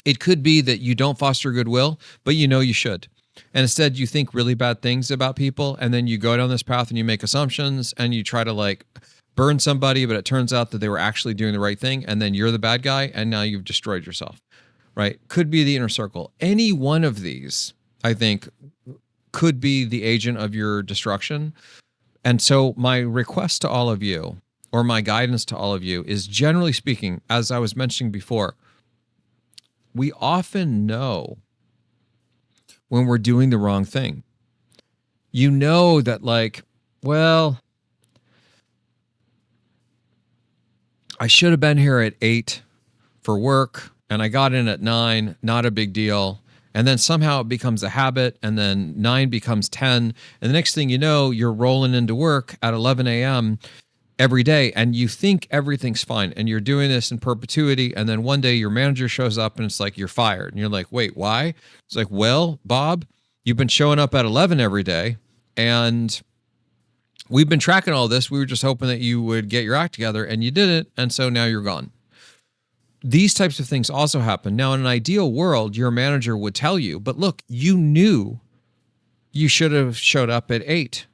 It could be that you don't foster goodwill, but you know you should. And instead you think really bad things about people. And then you go down this path and you make assumptions and you try to like burn somebody, but it turns out that they were actually doing the right thing. And then you're the bad guy. And now you've destroyed yourself, right? Could be the inner circle. Any one of these, I think, could be the agent of your destruction. And so my request to all of you, or my guidance to all of you, is, generally speaking, as I was mentioning before, we often know when we're doing the wrong thing. You know that, like, well, I should have been here at 8 for work and I got in at 9, not a big deal. And then somehow it becomes a habit, and then 9 becomes 10. And the next thing you know, you're rolling into work at 11 a.m. every day, and you think everything's fine, and you're doing this in perpetuity. And then one day your manager shows up and it's like, you're fired. And you're like, wait, why? It's like, well, Bob, you've been showing up at 11 every day, and we've been tracking all this. We were just hoping that you would get your act together, and you didn't. And so now you're gone. These types of things also happen. Now, in an ideal world, your manager would tell you, but look, you knew you should have showed up at 8.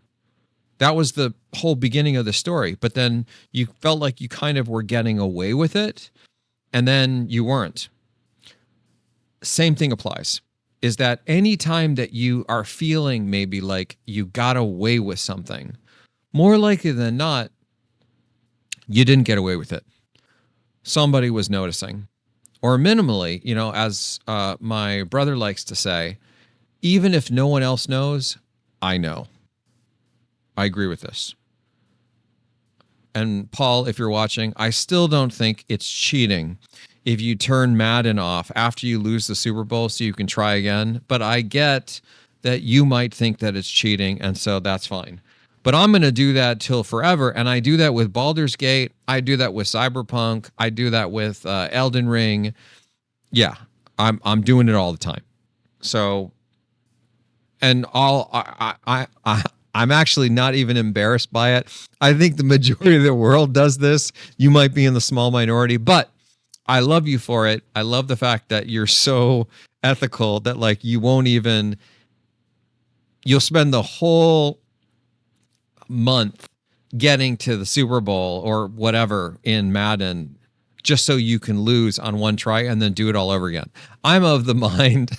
That was the whole beginning of the story. But then you felt like you kind of were getting away with it, and then you weren't. Same thing applies, is that any time that you are feeling maybe like you got away with something, more likely than not, you didn't get away with it. Somebody was noticing. Or minimally, you know, as my brother likes to say, even if no one else knows, I know. I agree with this. And Paul, if you're watching, I still don't think it's cheating if you turn Madden off after you lose the Super Bowl so you can try again. But I get that you might think that it's cheating, and so that's fine. But I'm going to do that till forever, and I do that with Baldur's Gate. I do that with Cyberpunk. I do that with Elden Ring. Yeah, I'm doing it all the time. So, and I'm actually not even embarrassed by it. I think the majority of the world does this. You might be in the small minority, but I love you for it. I love the fact that you're so ethical that, like, you won't even, you'll spend the whole month getting to the Super Bowl or whatever in Madden just so you can lose on one try and then do it all over again. I'm of the mind,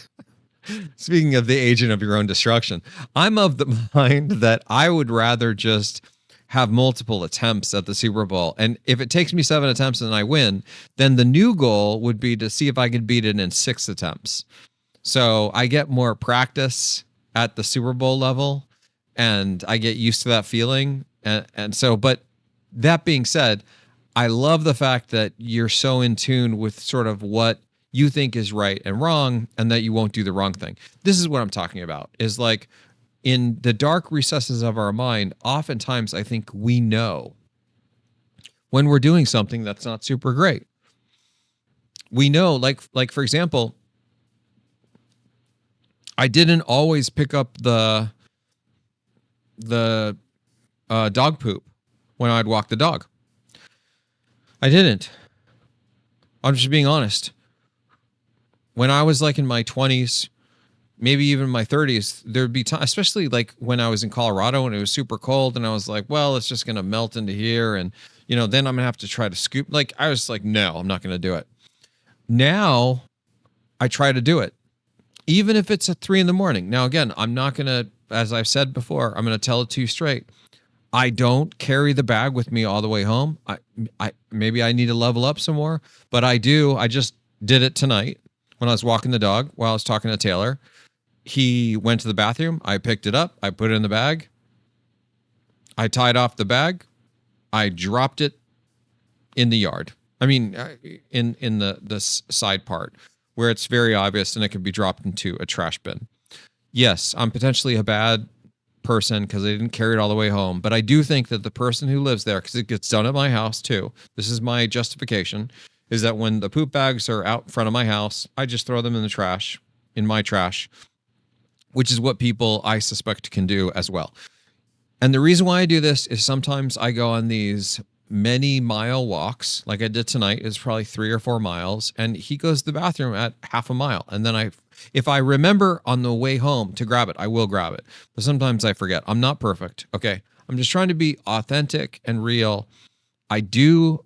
speaking of the agent of your own destruction, I'm of the mind that I would rather just have multiple attempts at the Super Bowl. And if it takes me 7 attempts and I win, then the new goal would be to see if I could beat it in 6 attempts. So I get more practice at the Super Bowl level, and I get used to that feeling. And so, but that being said, I love the fact that you're so in tune with sort of what you think is right and wrong, and that you won't do the wrong thing. This is what I'm talking about, is like in the dark recesses of our mind, oftentimes I think we know when we're doing something that's not super great. We know, like for example, I didn't always pick up the dog poop when I'd walk the dog. I didn't. I'm just being honest. When I was like in my 20s, maybe even my 30s, there'd be time, especially like when I was in Colorado and it was super cold, and I was like, well, it's just going to melt into here. And, you know, then I'm going to have to try to scoop. Like, I was like, no, I'm not going to do it. Now I try to do it, even if it's at 3 a.m. Now, again, I'm not going to, as I've said before, I'm going to tell it to you straight. I don't carry the bag with me all the way home. I maybe I need to level up some more, but I do. I just did it tonight when I was walking the dog while I was talking to Taylor. He went to the bathroom. I picked it up. I put it in the bag. I tied off the bag. I dropped it in the yard. I mean, in the side part where it's very obvious and it could be dropped into a trash bin. Yes, I'm potentially a bad person because I didn't carry it all the way home, but I do think that the person who lives there, because it gets done at my house too, this is my justification, is that when the poop bags are out in front of my house, I just throw them in the trash, in my trash, which is what people I suspect can do as well. And the reason why I do this is sometimes I go on these many mile walks, like I did tonight. It's probably 3 or 4 miles, and he goes to the bathroom at half a mile. And then if I remember on the way home to grab it, I will grab it. But sometimes I forget. I'm not perfect. Okay. I'm just trying to be authentic and real. I do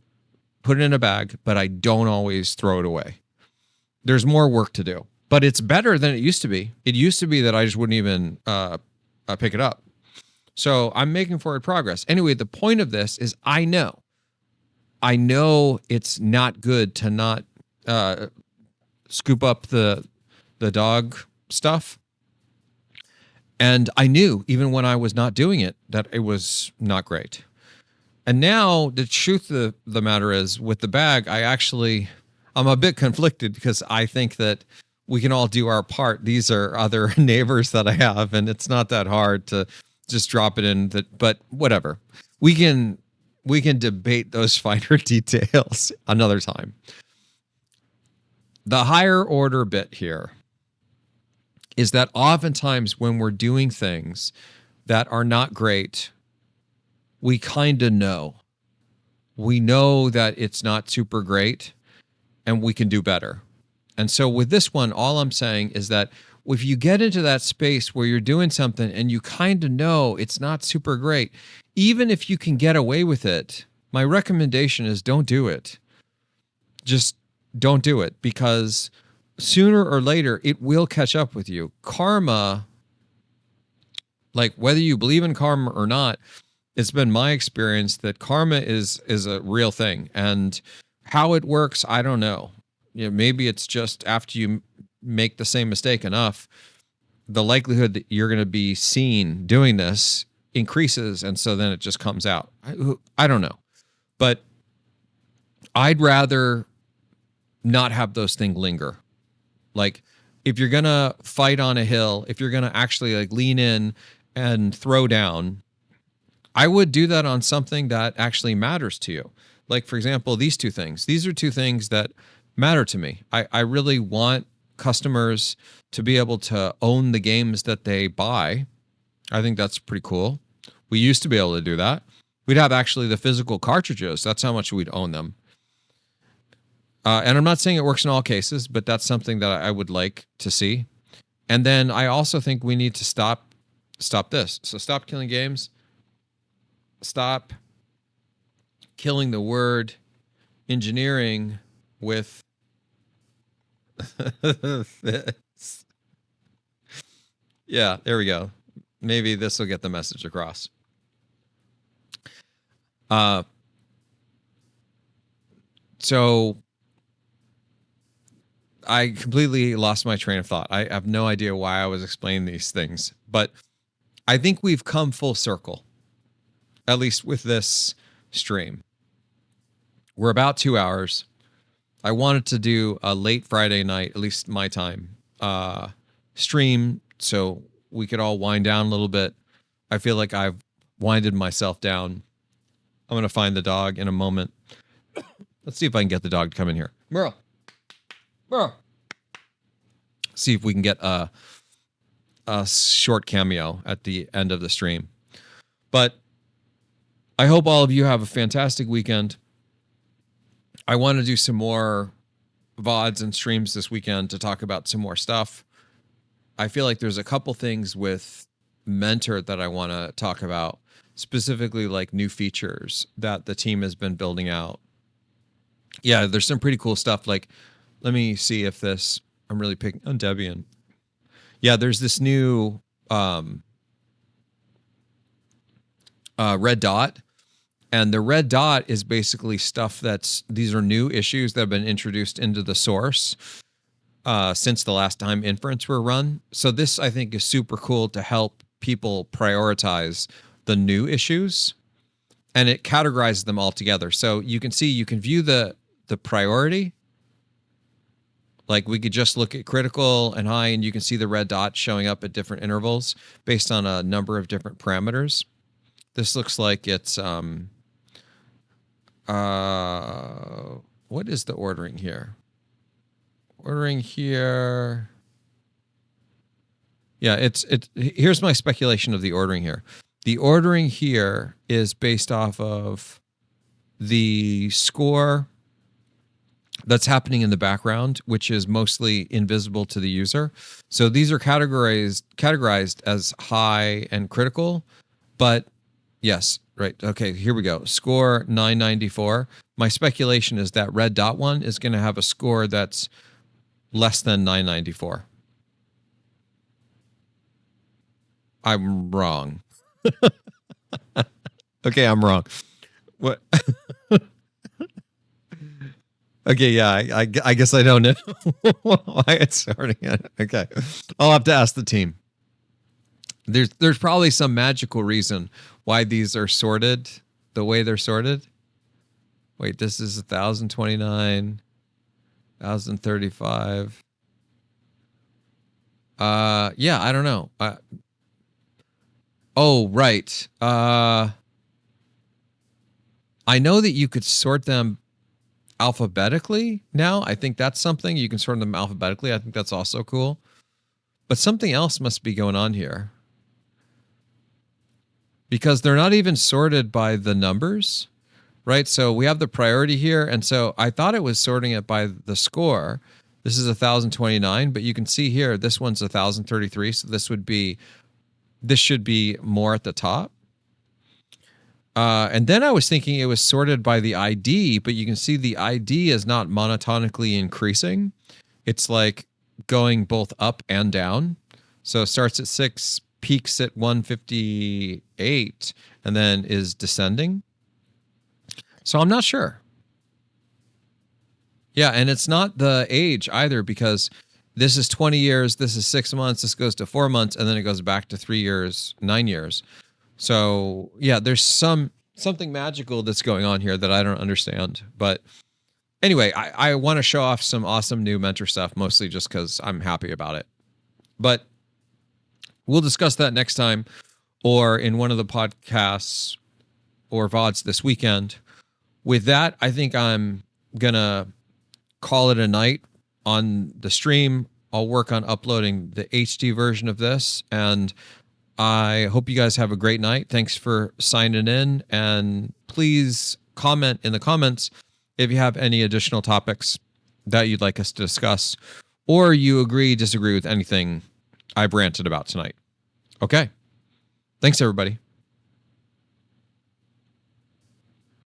put it in a bag, but I don't always throw it away. There's more work to do, but it's better than it used to be. It used to be that I just wouldn't even pick it up. So I'm making forward progress. Anyway, the point of this is I know it's not good to not scoop up the dog stuff. And I knew even when I was not doing it that it was not great. And now the truth of the matter is with the bag, I'm a bit conflicted because I think that we can all do our part. These are other neighbors that I have, and it's not that hard to just drop it in but whatever. We can debate those finer details another time. The higher order bit here is that oftentimes when we're doing things that are not great, we kind of know. We know that it's not super great and we can do better. And so with this one, all I'm saying is that if you get into that space where you're doing something and you kind of know it's not super great, even if you can get away with it, my recommendation is don't do it. Just don't do it, because sooner or later it will catch up with you. Karma, like whether you believe in karma or not, it's been my experience that karma is a real thing. And how it works, I don't know. Maybe it's just after you make the same mistake enough, the likelihood that you're going to be seen doing this increases, and so then it just comes out. I don't know. But I'd rather not have those things linger. Like if you're going to fight on a hill, if you're going to actually like lean in and throw down, I would do that on something that actually matters to you. Like, for example, these two things. These are two things that matter to me. I really want customers to be able to own the games that they buy. I think that's pretty cool. We used to be able to do that. We'd have actually the physical cartridges. That's how much we'd own them. And I'm not saying it works in all cases, but that's something that I would like to see. And then I also think we need to stop this. So stop killing games. Stop killing the word engineering with this. Yeah, there we go. Maybe this will get the message across. So I completely lost my train of thought. I have no idea why I was explaining these things, but I think we've come full circle, at least with this stream. We're about 2 hours. I wanted to do a late Friday night, at least my time, stream so we could all wind down a little bit. I feel like I've winded myself down. I'm going to find the dog in a moment. Let's see if I can get the dog to come in here. Merle. See if we can get a short cameo at the end of the stream. But I hope all of you have a fantastic weekend. I want to do some more VODs and streams this weekend to talk about some more stuff. I feel like there's a couple things with Mentor that I want to talk about, specifically like new features that the team has been building out. Yeah, there's some pretty cool stuff. Like, let me see if this, I'm really picking on Debian. Yeah, there's this new red dot. And the red dot is basically stuff these are new issues that have been introduced into the source since the last time inference were run. So this, I think, is super cool to help people prioritize the new issues, and it categorizes them all together. So you can see, you can view the priority, Like we could just look at critical and high, and you can see the red dot showing up at different intervals based on a number of different parameters. This looks like it's what is the ordering here? Ordering here. Yeah, here's my speculation of the ordering here. The ordering here is based off of the score that's happening in the background, which is mostly invisible to the user. So these are categorized as high and critical, but yes, right. Okay, here we go. Score 994. My speculation is that red dot one is going to have a score that's less than 994. I'm wrong. Okay, I'm wrong. What? Okay, yeah, I guess I don't know why it's sorting it. Okay, I'll have to ask the team. There's probably some magical reason why these are sorted the way they're sorted. Wait, this is 1,029, 1,035. Yeah, I don't know. Oh, right. I know that you could sort them alphabetically now. I think that's something. You can sort them alphabetically. I think that's also cool. But something else must be going on here, because they're not even sorted by the numbers, right? So we have the priority here. And so I thought it was sorting it by the score. This is 1,029, but you can see here, this one's 1,033. So this should be more at the top. And then I was thinking it was sorted by the ID, but you can see the ID is not monotonically increasing. It's like going both up and down. So it starts at 6, peaks at 158, and then is descending. So I'm not sure. Yeah, and it's not the age either, because this is 20 years, this is 6 months, this goes to 4 months, and then it goes back to 3 years, 9 years. So yeah, there's something magical that's going on here that I don't understand. But anyway, I want to show off some awesome new mentor stuff, mostly just because I'm happy about it. But we'll discuss that next time, or in one of the podcasts or VODs this weekend. With that, I think I'm going to call it a night on the stream. I'll work on uploading the HD version of this, and I hope you guys have a great night. Thanks for signing in, and please comment in the comments if you have any additional topics that you'd like us to discuss, or you disagree with anything I ranted about tonight. Okay. Thanks, everybody.